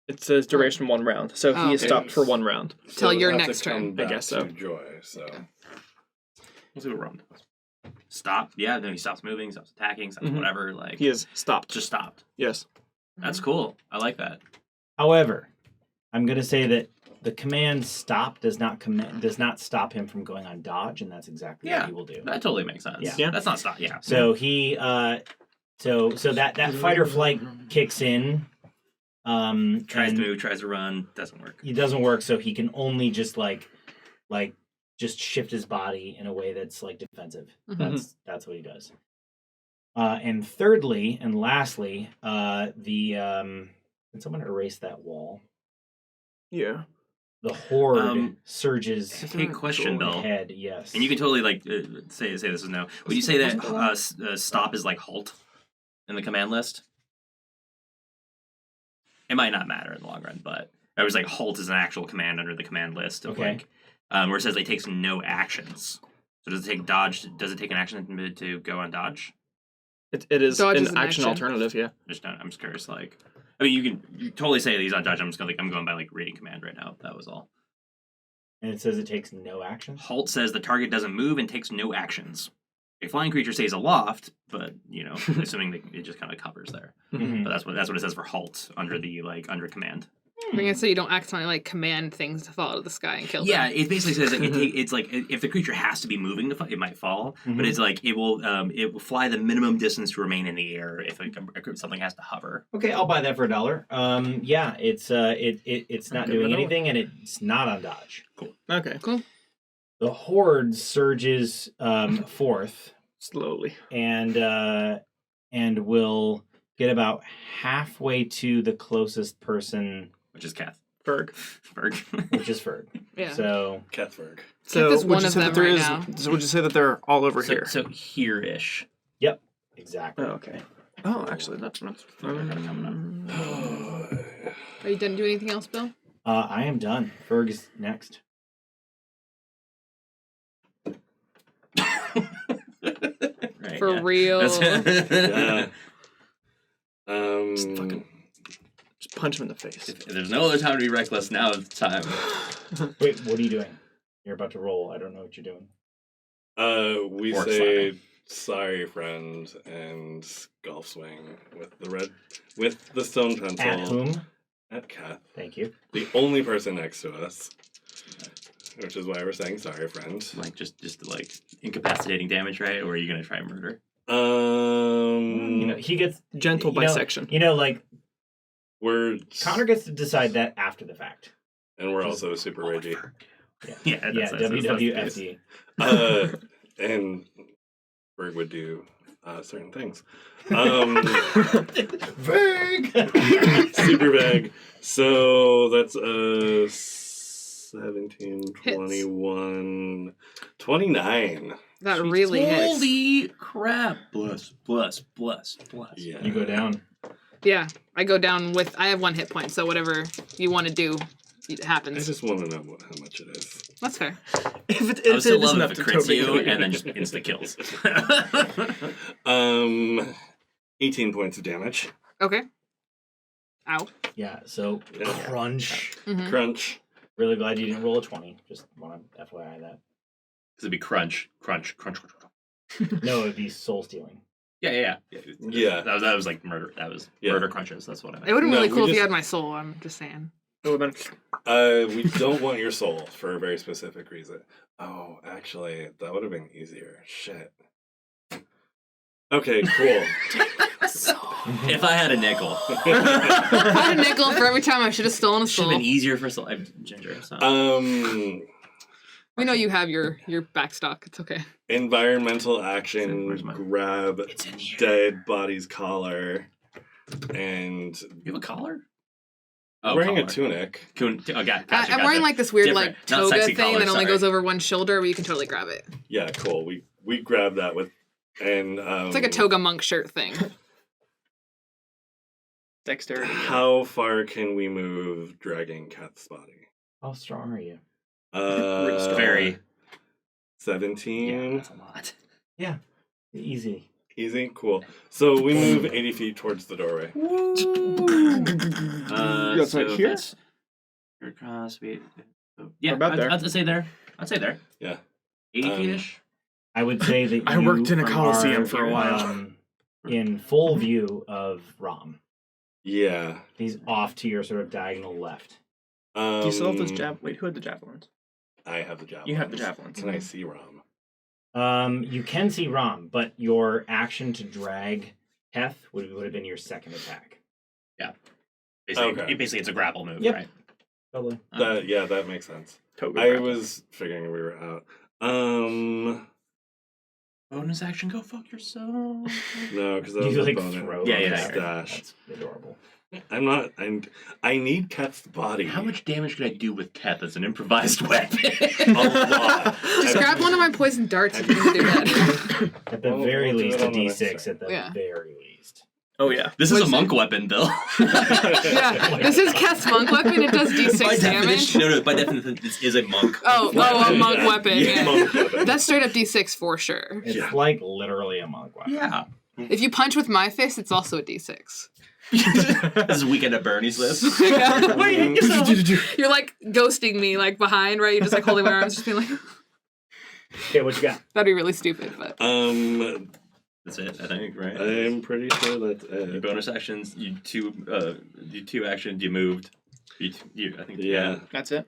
It says duration 1 round, so Oh, he is okay. stopped for 1 round. Till your we'll have next to come turn. I back guess so. to Joy, so. Okay. we'll see what Rom does. Stop. Yeah, no, he stops moving, stops attacking, stops Mhm. whatever. Like He is stopped. just stopped. Yes. That's cool. I like that. However, I'm going to say that the command stop does not stop him from going on dodge, and that's exactly Yeah. what he will do. That totally makes sense. Yeah. That's not stop. Yeah. So he so that fight or flight kicks in. Tries and to move, tries to run, doesn't work. It doesn't work, so he can only just like just shift his body in a way that's like defensive. Mhm. That's what he does. And thirdly and lastly, can someone erase that wall? Yeah. The horde surges Hey, question, Bill. ahead. Yes, And you can totally like say this is no. Would you say that stop is like halt in the command list? It might not matter in the long run, but I was like halt is an actual command under the command list of Okay. like where it says it takes no actions. So does it take dodge? Does it take an action to go on dodge? It is Dodge an is an action action. alternative, yeah. I'm just curious. Like, I mean, you totally say that he's on dodge. I'm just gonna I'm going by like reading command right now. That was all. and it says it takes no action. Halt says the target doesn't move and takes no actions. A flying creature stays aloft, but assuming that it just kind of covers there. Mhm. But that's what it says for halt under the under command. I'm gonna say you don't accidentally like command things to fall out of the sky and kill them. Yeah, it basically says that it's like if the creature has to be moving, it might fall. But Mhm. it's like it will fly the minimum distance to remain in the air if something has to hover. Okay, I'll buy that for $1. Yeah, it's not Okay, doing $1. anything, and it's not on dodge. Okay. The horde surges forth Slowly. and will get about halfway to the closest person, Which is Kath. Ferg. Berg. which is Ferg. Yeah. So Kathberg. So is would one you of say that them there right is? now. So would you say that they're all over here? So here-ish. exactly. Oh, okay. Oh, actually, that's not. Are you done doing anything else, Bill? I am done. Ferg is next. Right, For yeah. real. Yeah. Just fucking- Just punch him in the face. If there's no other time to be reckless, now is the time. Wait, what are you doing? You're about to roll. I don't know what you're doing. We Or say slapping. sorry, friend, and golf swing with the stone pencil At whom? at Kath, Thank you. the only person next to us, which is why we're saying sorry, friend. Like just like incapacitating damage, right? Or are you gonna try murder? He gets Gentle bisection. Like we're Connor gets to decide that after the fact. and we're also super ragey. Yeah, Yeah, that's the case. WWFD. And Berg would do certain things. Vague. Super vague. So that's 17, Hits. 21, 29. That really hits. Holy crap! Bless. Yeah. You go down. Yeah, I go down with. I have 1 hit point, so whatever you want to do, it I happens. just want to know how much it is. That's fair. If it, I would if still it is love enough if to it crits totally you kill and then just insta kills. 18 points of damage. Okay. Ow. Yeah, so Crunch. Mhm. Crunch. really glad you didn't roll a 20. Just want to FYI that. It'd be crunch. No, it'd be soul stealing. Yeah. That was like murder. That was murder crunches. That's what I It meant. would have been No, really we cool if you just- had my soul. I'm just saying. It would have been. We don't want your soul for a very specific reason. Oh, actually, that would have been easier. Shit. Okay, cool. If I had a nickel, I had a nickel for every time I should have stolen a should soul. have been easier for Ginger. So. We know you have your backstock. It's okay. Environmental Where's action, my- grab It's in here. dead body's collar, and You have a collar? wearing a collar. tunic. Gotcha. I'm wearing like this weird Different. like Not toga sexy thing collar, that only sorry. goes over one shoulder, but you can totally grab it. Yeah, cool. We grab that with, and It's like a toga monk shirt thing. Dexterity. How far can we move dragging Cat's body? How strong are you? Very. 17. Yeah, that's a lot. Easy. Easy, cool. So we move 80 feet towards the doorway. That's So right here? that's across. Yeah, about there? I'd say there. I'd say there. Yeah. 80 Um, feet-ish. I would say that I worked in a you coliseum are, for a while. In full view of Rom. Yeah. He's off to your sort of diagonal left. Do you still have those Wait, who had the javelins? I have the javelins. You have the javelins. Can I see Rom? You can see Rom, but your action to drag Heth would have been your second attack. Basically, okay. basically, it's a grapple move, Yep. right? Totally. That makes sense. Toga I grapple. was figuring we were out. Bonus action, go fuck yourself. No, because that was You a like bonus. throw Yeah, him yeah, back. Stash. That's adorable. I need Cat's body. How much damage could I do with Keth as an improvised weapon? A lot. Just grab one of my poison darts if you're gonna do that. At the Well, very we'll do least, it a on the next D6 turn. at the Yeah. very least. Oh yeah. This is a monk weapon, Bill. Yeah, this is Keth's monk weapon. It does by D6 damage. definition, no, by definition, this is a monk. Oh, a monk weapon. Yeah. Monk weapon. That's straight up D6 for sure. It's Yeah. like literally a monk weapon. Yeah. If you punch with my fist, it's also a D6. This is Weekend at Bernie's list. You're like ghosting me like behind, right? You're just like holding my arms, just being like, Okay, what you got? that'd be really stupid, but That's it, I think, right? I'm pretty sure that's Your it. bonus actions, you two actions, you moved. I think, Yeah. That's it.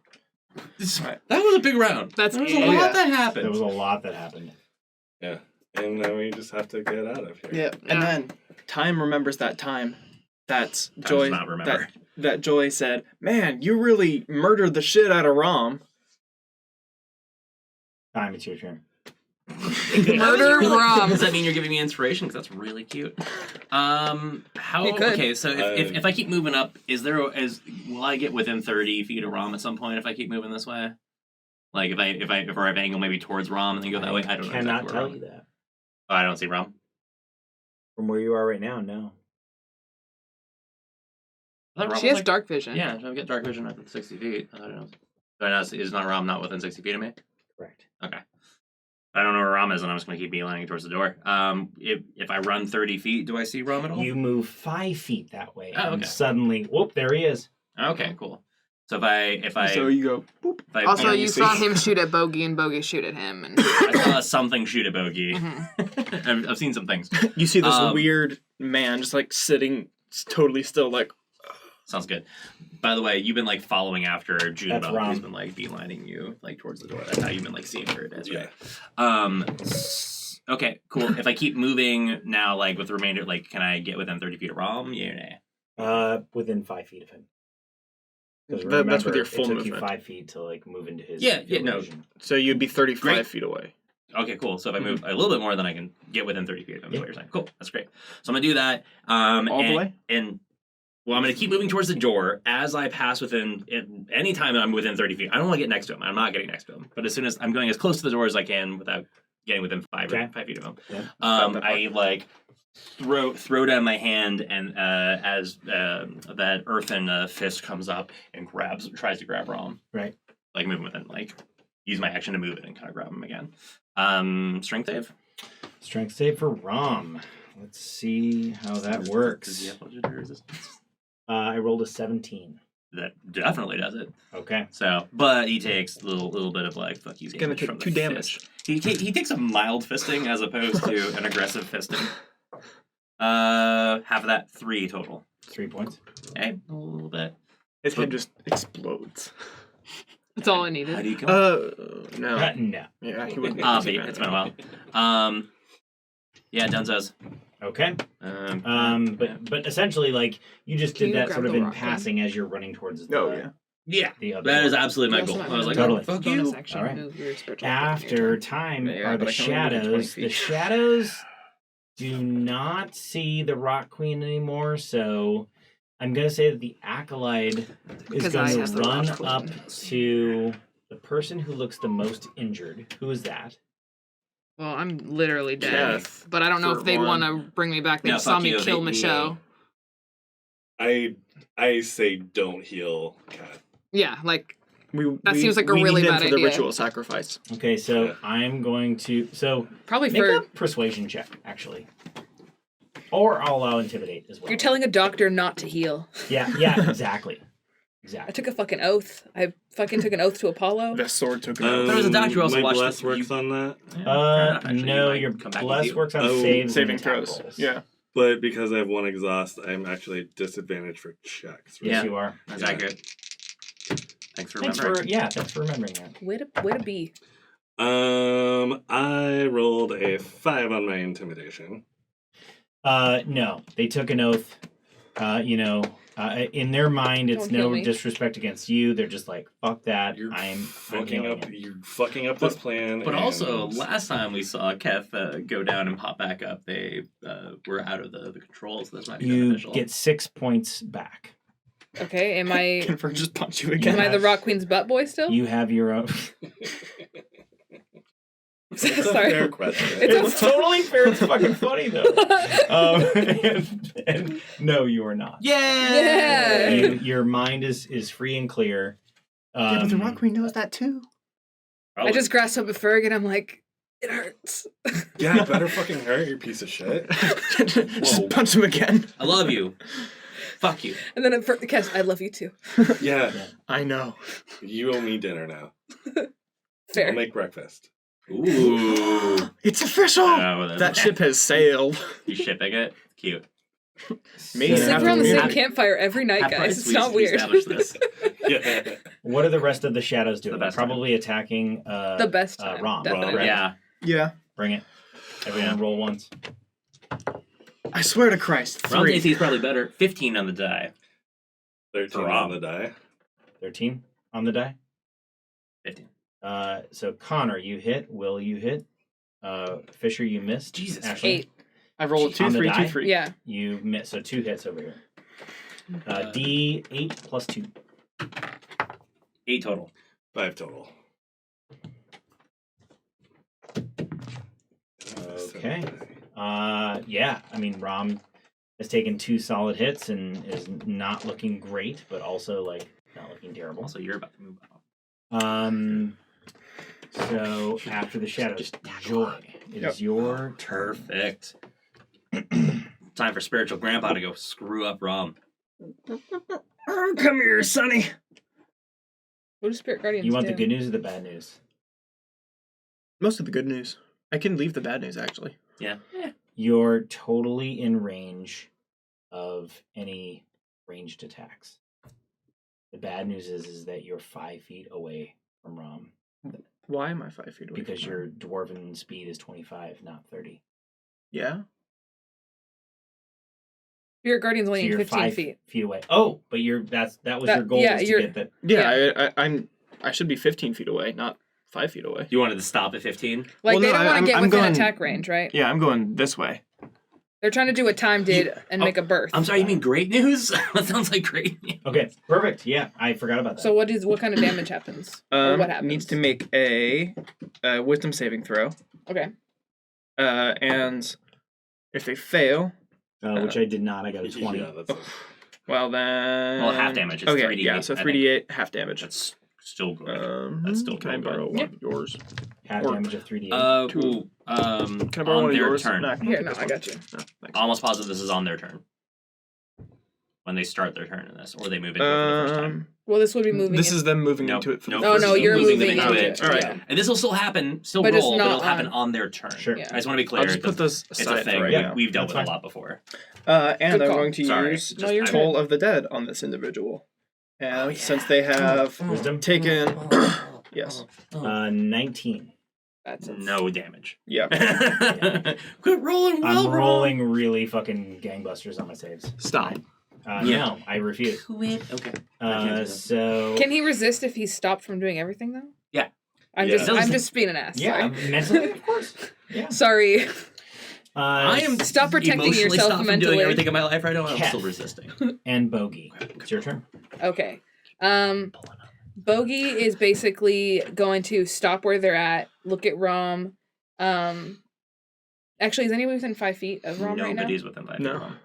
That was a big round. That's there was a it. lot Yeah. that happened. There was a lot that happened. Yeah. And now we just have to get out of here. Yeah. Yeah. And then time remembers that time that Time Joy does not remember. that Joy said, "Man, you really murdered the shit out of Rom." Time, it's your turn. murder Rom. Does that mean you're giving me inspiration? Because that's really cute. How? You could. Okay, so if I keep moving up, will I get within 30 feet of Rom at some point if I keep moving this way? Like if I angle maybe towards Rom and then go that way? I don't know. Cannot exactly where tell Rom you is. that. Oh, I don't see Rom. From where you are right now, no. I thought Rom She was has like, dark vision. Yeah, so I get dark vision within 60 feet. I don't know. Is not Rom not within 60 feet of me? Correct. Okay. I don't know where Rom is, and I'm just going to keep beelining towards the door. If I run 30 feet, do I see Rom at all? You move 5 feet that way, Oh, and okay. suddenly, whoop, there he is. Okay, cool. So if I So you go. Boop. if I, Also, Yeah, you you saw see. him shoot at Bogey and Bogey shoot at him. And I saw something shoot a bogey. Mhm. I've seen some things. You see this Um, weird man just like sitting totally still, like. Sounds good. By the way, you've been like following after That's Junebug, Rom. who's been like beelining you like towards the door. That's how you've been like seeing where it is, Yeah. right? Okay, cool. If I keep moving now, like with the remainder, like can I get within 30 feet of Rom? Yeah, or nay? Within 5 feet of him. 'Cause That's with remember, your full it took movement. you 5 feet to like move into his Yeah, field no. of vision. So you'd be 35 Great. feet away. Okay, cool. So if I move a little bit more, then I can get within 30 feet of him. Is what you're saying? Cool. That's great. So I'm gonna do that. All the way? And well, I'm gonna keep moving towards the door as I pass within. Any time I'm within 30 feet, I don't want to get next to him. I'm not getting next to him. But as soon as I'm going as close to the door as I can without getting within 5 feet of him, Yeah. I like throw down my hand, and as that earthen fist comes up and tries to grab Rom. Right. Like moving within, like use my action to move it and kind of grab him again. Strength save. Strength save for Rom. Let's see how that works. Does he have legendary resistance? I rolled a 17. That definitely does it. Okay. So, but he takes a little bit of like fuck you. He's gonna damage take from the 2 damage. fist. He takes a mild fisting as opposed to an aggressive fisting. Half of that, 3 total. 3 points. Okay, a little bit. His head just explodes. That's all I How do needed. you come? No. No. Yeah, he wouldn't. It's been a while. Yeah, Dunzo's. Okay. Yeah. But essentially, like, you just Can did you that grab sort of the in rock then? passing as you're running towards the, Oh, yeah. Yeah, the other that is door. absolutely my You also goal. might I was wanna like, Totally. oh, fuck bonus you. action, All right. move your spiritual After weapon. time Yeah, are but the I can only move it 20 shadows. The feet. shadows do not see the Rock Queen anymore, so I'm going to say that the Acolyte is Because going I to have the run Rock Queen. up to the person who looks the most injured. Who is that? Well, I'm literally dead. Yes. But I don't know For if they one. want to bring me back. They No, just saw fuck me you. kill They- Michelle. I say don't heal Cat. Yeah, like, That seems like a we really need him bad for the idea. ritual sacrifice. Okay, so Yeah. I'm going to... So probably make for... a persuasion check, actually. Or I'll allow intimidate as well. You're telling a doctor not to heal. Yeah, exactly. I Exactly. took a fucking oath. I fucking took an oath to Apollo. The sword took it There was a doctor who also my watched bless it. works on that, Yeah, fair enough, actually. No, You might your come back bless with you. works on Oh, saves saving and attack throws. rolls. Yeah. but because I have 1 exhaust, I'm actually disadvantaged for checks. Right? Yes, you are. That's Yeah. accurate. Thanks for Thanks remembering. for remembering that. Way to be. I rolled a 5 on my intimidation. No, they took an oath. In their mind, it's Don't kill no me. disrespect against you. They're just like, fuck that. I'm fucking healing up. him. You're fucking up this plan. But also, and- last time we saw Keth go down and pop back up, they were out of the controls. So this might be You beneficial. get 6 points back. Okay, am I Confirm just punch you am again. I the Rock Queen's butt boy still? You have your own. It's a Sorry. fair question. It's a- totally fair. It's fucking funny though. And no, you are not. Yeah. Your mind is free and clear. Yeah, but the Rock Queen knows that too. I just grasped up at Ferg and I'm like, it hurts. Yeah, it better fucking hurt, you piece of shit. Just punch him again. I love you. Fuck you. And then Kes, I love you too. Yeah, I know. you owe me dinner now. Fair. I'll make breakfast. Ooh. It's official. That ship has sailed. You shipping it? Cute. Me We So- sleep around the Yeah. same campfire every night, Half guys. price, It's we- not we weird. established this. Yeah. What are the rest of the shadows doing? The best time. Probably attacking The best time, Rom. definitely. Right? Yeah. Yeah. Bring it. Everyone roll once. I swear to Christ. Rom's 3. AC is probably better. 15 on the die. 13 Rob. on the die. 13 on the die. 15. So Connor, you hit. Will, you hit. Fisher, you missed. Jesus. Ashley, 8. I rolled a 2, On the 3, 2, die? 3. Yeah. you missed. So 2 hits over here. D8 plus 2. 8 total. 5 total. Okay. Yeah. I mean, Rom has taken 2 solid hits and is not looking great, but also like not looking terrible. Also, you're about to move off. So after the shadows, Joy, it is your turn. Perfect. Time for spiritual grandpa to go screw up Rom. Oh, come here, Sonny. What do Spirit Guardians You want do? the good news or the bad news? Most of the good news. I can leave the bad news, actually. Yeah. You're totally in range of any ranged attacks. The bad news is that you're 5 feet away from Rom Why am I 5 feet away? because from your him? dwarven speed is 25, not 30. Yeah. Spirit Guardians So only need you're 15 5 feet. feet away. Oh, but that was That- your goal yeah, was to you're- get that. Yeah, I should be 15 feet away, not 5 feet away. You wanted to stop at 15? Like, Well, they no, don't want I'm- to get I'm within going- attack range, right? Yeah, I'm going this way. They're trying to do what Time did and make a berth. I'm sorry, you mean great news? That sounds like great news. Okay, perfect. Yeah, I forgot about that. So what kind of damage happens? Or what happens? Needs to make a wisdom saving throw. Okay. And if they fail, which I did not. I got a 20. Yeah, that's well then... Well, half damage. It's okay, 3d8, yeah, so I 3d8, half damage. That's still good. That's still Can I good. borrow one of yours? Half Or- damage of 3d8. Cool. Can I borrow On one of their yours? turn. No, I can Here, take no, this I one. got you. No, thanks. Almost positive this is on their turn. When they start their turn in this, or they move into it for the first time. Well, this would be moving. This is them moving Nope, into it. For nope. the Oh first no, time. you're moving moving them into into it. All right. Yeah. And this will still happen, still But it's roll, but not it'll happen on- on their turn. Sure. Yeah. I just want to be clear. I'll just put those It's a aside thing. for right Yeah. now. We've dealt That's with fine. a lot before. And Good I'm call. going to Sorry. use No, you're Toll of the Dead on this individual. And since they have Wisdom? taken... yes. 19. That's it. No damage. Yeah. Quit rolling, I'm well, rolling really fucking gangbusters on my saves. Stop. Yeah. No, I refuse. Quit. Okay. I can't do that. So... Can he resist if he's stopped from doing everything though? Yeah. I'm Yeah. just being an ass. Yeah, Sorry. mentally, of course. Yeah. Sorry. I am Stop protecting emotionally yourself stopped from mentally. doing everything in my life right now. I'm Cat. still resisting. And Bogey. It's your turn. Okay. Bogey is basically going to stop where they're at, look at Rom. Actually, is anyone within 5 feet of Rom right now? Nobody's within 5 feet. No. of Rom.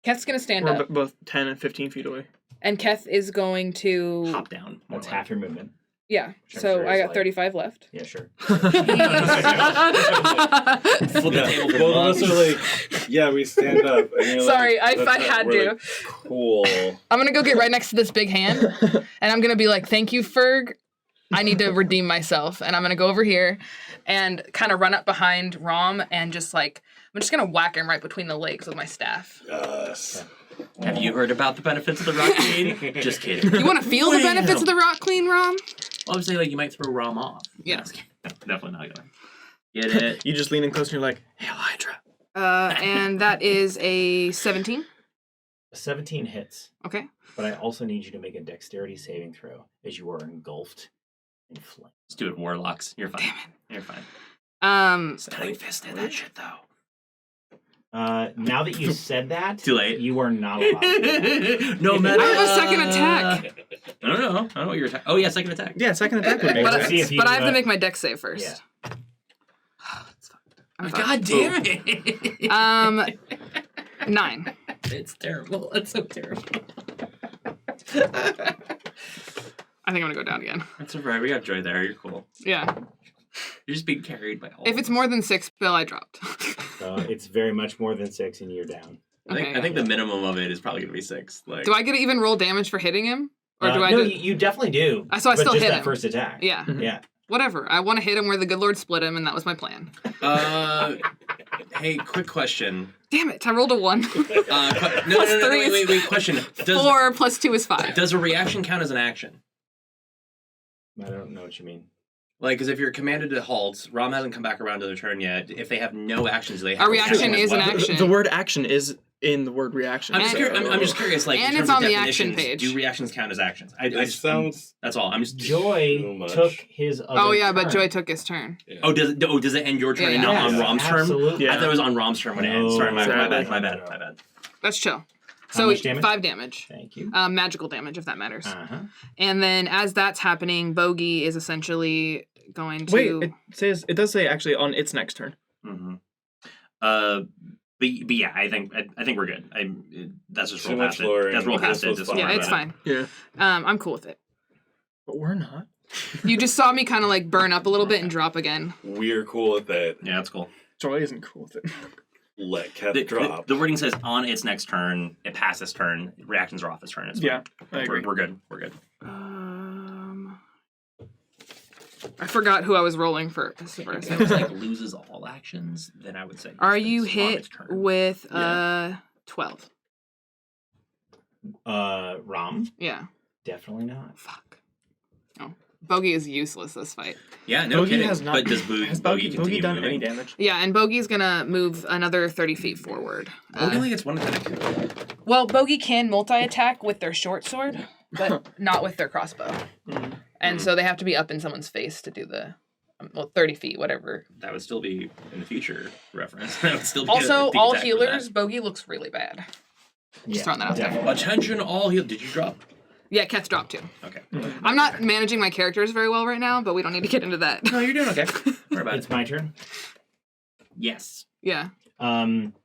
Keth's gonna stand We're up, both 10 and 15 feet away. and Keth is going to Hop down. That's half your movement. yeah. Sure, So sure, I it's got like- 35 left. Yeah, sure. Flip the table for Both of us Mom. are like, yeah, we stand up. And you're Sorry, like, I that's had we're to. like, cool. I'm gonna go get right next to this big hand, and I'm gonna be like, "Thank you, Ferg. I need to redeem myself." And I'm gonna go over here and kind of run up behind Rom and just like I'm just gonna whack him right between the legs with my staff. Yes. Have you heard about the benefits of the rock queen? Just kidding. You want to feel the Wait, benefits no. of the rock queen, Rom? Obviously, like you might throw Rom off. Yeah. No, definitely not gonna. Get it? You just lean in close and you're like, Hail Hydra. And that is a 17. 17 hits. Okay. But I also need you to make a dexterity saving throw as you are engulfed in flame. Let's do it, warlocks. You're fine. You're fine. Tight fisted that shit though. Now that you said that, Too late. you are not allowed to. No matter. I have a second attack. I don't know. I don't know what your attack. Oh yeah, second attack. Yeah, second attack would make But- sense. see if you, But I have to make my dex save first. Yeah. I'm fine. God damn it. 9. It's terrible. It's so terrible. I think I'm gonna go down again. That's alright. We got Joy there. You're cool. Yeah. You're just being carried by all. If it's more than 6, Bill, I dropped. It's very much more than 6 and you're down. I think the minimum of it is probably gonna be 6. Like. Do I get to even roll damage for hitting him? Or do I no, do... you definitely do. So I but still just hit that him. first attack. Yeah. Yeah. Whatever. I want to hit him where the good Lord split him, and that was my plan. Hey, quick question. Damn it! I rolled a 1. No, Plus three is- wait. Question. 4 plus 2 is 5. Does a reaction count as an action? I don't know what you mean. Like, because if you're commanded to halt, Rom hasn't come back around to their turn yet. If they have no actions, they have A reaction as is an well. action. The word action is in the word reaction. I'm just, And- curious, I'm just curious, like, and in it's terms on of the action definitions, page. do reactions count as actions? I It just sounds. that's all. I'm just. Too Joy much. took his other Oh yeah, but turn. Joy took his turn. Yeah. Oh, does it end your turn and Yeah. not on Yes, Rom's turn? absolutely. Yeah. I thought it was on Rom's turn when it ends. Sorry, my Exactly. bad. That's chill. How So much damage? 5 damage. Thank you. Magical damage, if that matters. Uh-huh. And then as that's happening, Bogey is essentially going to. Wait, it does say actually on its next turn. Mm-hmm. But yeah, I think we're good. That's just Too roll much past it. lowering. That's roll past it. This was Just fine. yeah, worry it's about it. fine. Yeah. I'm cool with it. But we're not. You just saw me kind of like burn up a little bit and drop again. We're cool with that. Yeah, that's cool. Joy isn't cool with it. Let Cat The, drop. the wording says on its next turn, it passed its turn. Reactions are off its turn. It's fine. Yeah, I agree. We're good. We're good. I forgot who I was rolling for. If it was like loses all actions, then I would say. Are it's you on hit its turn. with Yeah. 12? Rom? Yeah. Definitely not. Fuck. Oh. Bogey is useless this fight. Yeah, no Bogey kidding. has not. But does has Bogey Bogey continue done moving? any damage? Yeah, and Bogey's gonna move another 30 feet forward. Bogey only gets one attack. Well, Bogey can multi-attack with their short sword, but not with their crossbow. And so they have to be up in someone's face to do the, 30 feet, whatever. That would still be in the future reference. That would still be Also, a all attack for healers, Bogey looks really bad. Just throwing that out there. that. Attention, all heal. Did you drop? Yeah, Keth dropped too. Okay. I'm not managing my characters very well right now, but we don't need to get into that. No, you're doing okay. Worry about It's it. my turn. Yes. Yeah.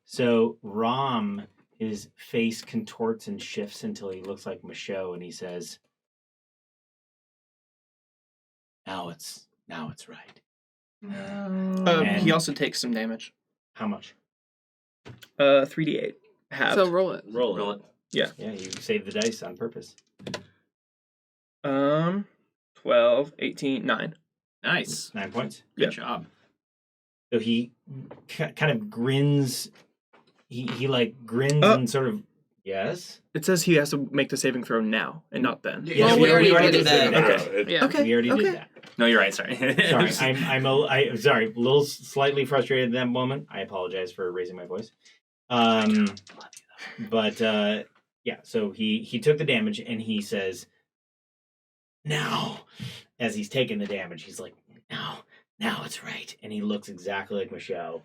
So Rom, his face contorts and shifts until he looks like Michaud, and he says, Now it's right. He also takes some damage. How much? 3d8. Halved. So roll it. Roll it. Yeah, you saved the dice on purpose. 12, 18, 9. Nice. 9 points. Good Yeah. job. So he kind of grins. He like grins Oh. and sort of, yes? It says he has to make the saving throw now and not then. Yeah, Well, we already did that. Okay. Yeah. Okay. We already did that. No, you're right. Sorry. Sorry, I'm sorry, a little slightly frustrated in that moment. I apologize for raising my voice. But yeah, so he took the damage and he says, now, as he's taking the damage, he's like, now it's right. And he looks exactly like Michaud.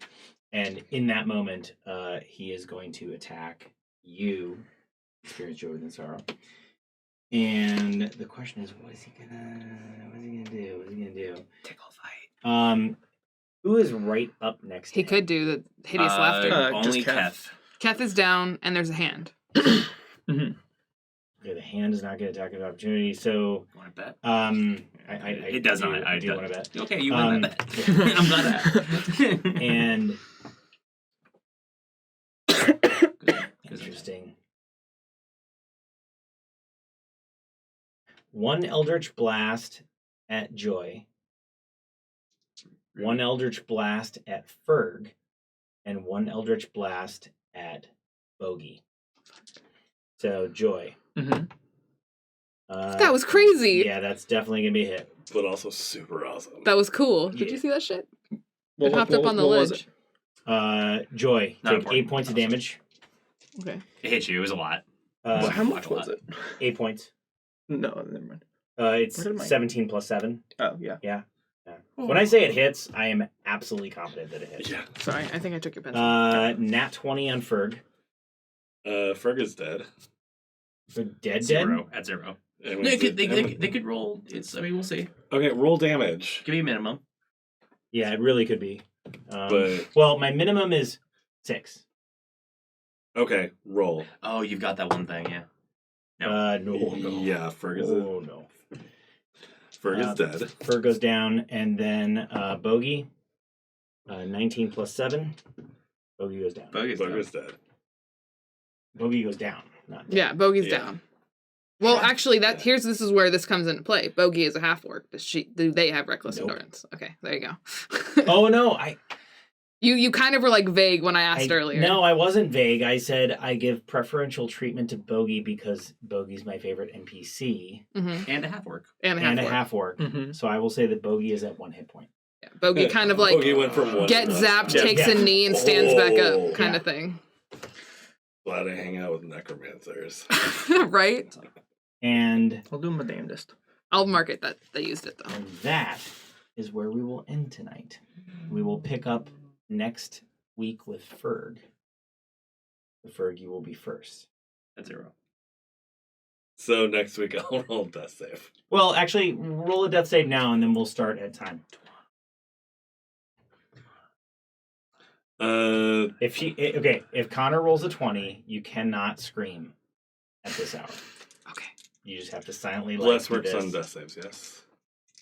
And in that moment, he is going to attack you, Experience Joy Within Sorrow. And the question is, what is he gonna do? Tickle fight. Who is right up next to He him? could do the hideous laughter. Only just Keth. Keth. Keth is down, and there's a hand. Mm-hmm. Okay, the hand is not going to attack of opportunity, so You want to bet? it does not. I do want to bet. Okay, you win that bet. I'm glad that. And Good. interesting. One Eldritch Blast at Joy, one Eldritch Blast at Ferg, and one Eldritch Blast at Bogey. So Joy. Mm-hmm. That was crazy. Yeah, that's definitely gonna be a hit. But also super awesome. That was cool. Did Yeah. you see that shit? What It popped up on the was ledge. Joy, Not take important. 8 points of damage. Okay. It hit you. It was a lot. Well, how Uh, much was it? 8 points. No, never mind. It's Where did my- 17 plus 7. Oh, yeah. Yeah. When I say it hits, I am absolutely confident that it hits. Yeah. Sorry, I think I took your pencil. Nat 20 on Ferg. Ferg is dead. For dead. Zero. At zero. I mean, They it's- could roll. I mean, we'll see. Okay, roll damage. Give me a minimum. Yeah, it really could be. But- Well, my minimum is 6. Okay, roll. Oh, you've got that one thing, yeah. No. Yeah, Ferg is, No. Ferg is dead. Ferg goes down, and then Bogey. 19 plus 7. Bogey goes down. Bogey's Ferg done. is dead. Bogey goes down. Not Yeah, Bogey's Yeah. down. Well, actually, Yeah. this is where this comes into play. Bogey is a half orc. Do they have reckless Nope. endurance? Okay, there you go. Oh no, You kind of were like vague when I asked earlier. No, I wasn't vague. I said I give preferential treatment to Bogey because Bogey's my favorite NPC Mm-hmm. And a half orc. And a half and a orc. half orc. Mm-hmm. So I will say that Bogey is at 1 hit point. Yeah, Bogey kind of like Bogey went from one get to zapped, another. takes Yeah. a knee, and stands back Oh. up, kind Yeah. of thing. Glad I hang out with necromancers. Right? And I'll do my damnedest. I'll mark it that they used it though. And that is where we will end tonight. We will pick up next week with Ferg. The Ferg, you will be first. At zero. So next week I'll roll death save. Well, actually, roll a death save now, and then we'll start at time. If Connor rolls a 20, you cannot scream at this hour. Okay. You just have to silently. Bless do works this. on death saves, yes.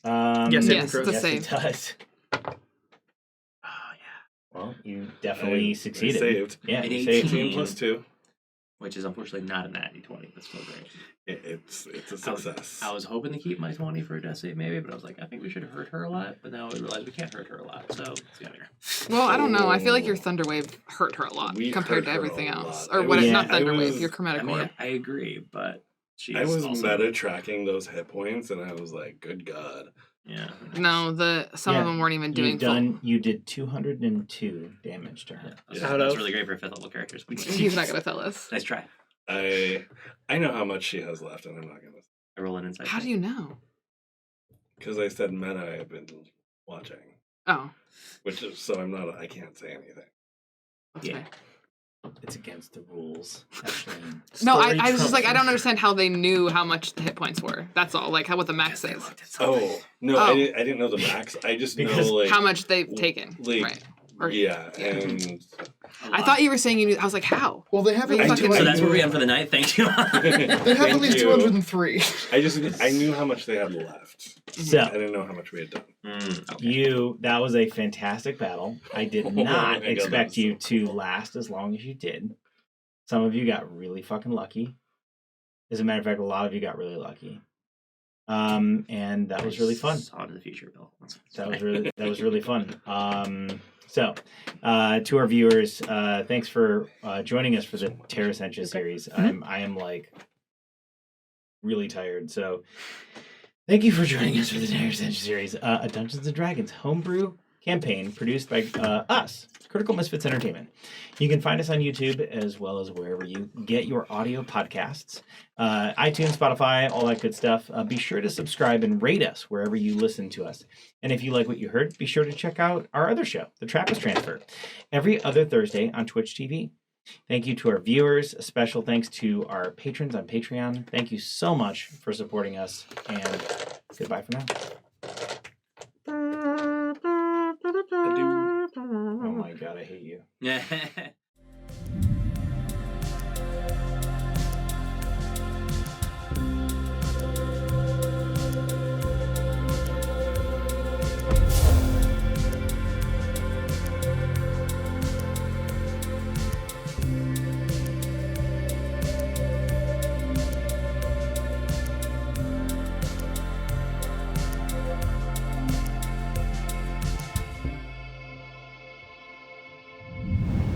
Yes, Yes, it's a yes, save. it does. Oh, yeah. Well, you definitely I succeeded. saved. Yeah, An you saved. 18 plus 2. Which is unfortunately not a natty 20. That's still great. It's a I was- success. I was hoping to keep my 20 for a death save maybe, but I was like, I think we should have hurt her a lot. But now we realize we can't hurt her a lot. So let's get out of here. Well, I don't know. I feel like your Thunderwave hurt her a lot We compared to hurt her everything a else. lot. Or I what? was- Not I Thunderwave. was- Your chromatic I mean, orb. I agree, but she's I was also, meta tracking those hit points, and I was like, good God. Yeah. No, some Yeah, of them weren't even doing You did 202 damage to her. Yeah, that's, Out that's of- really great for 5th level characters. full. He's not gonna tell us. Nice try. I know how much she has left, and I'm not going to. I roll an insight. How do you know? Because I said meta, I've been watching. Oh, Which is, so I'm not, I can't say anything. that's Yeah. fair. It's against the rules. Actually. No, Story I was just like, I trumps. don't understand how they knew how much the hit points were. That's all. Like, how what the max is. Oh, no, Oh. I didn't know the max. I just Because know, like... How much they've taken. Like, Right. Or- yeah, and... I thought you were saying you knew. I was like, how? Well, they have Are you at least fucking- So that's where we end for the night. Thank you. They have at Thank least you. 203. I knew how much they had left. I So didn't know how much we had done. that was a fantastic battle. I did Oh my not God, expect that was you so to last as long as you did. Some of you got really fucking lucky. As a matter of fact, a lot of you got really lucky. And that was really fun. Saw to the future, Bill. That was really fun. So, to our viewers, thanks for joining us for the Terra Sentia series. I am like really tired, so thank you for joining us for the Terra Sentia series, a Dungeons and Dragons homebrew campaign produced by us, Critical Misfits Entertainment. You can find us on YouTube as well as wherever you get your audio podcasts, iTunes, Spotify, all that good stuff. Be sure to subscribe and rate us wherever you listen to us. And if you like what you heard, be sure to check out our other show, The Trappist Transfer, every other Thursday on Twitch TV. Thank you to our viewers. A special thanks to our patrons on Patreon. Thank you so much for supporting us, and goodbye for now. Oh my God, I hate you. Yeah.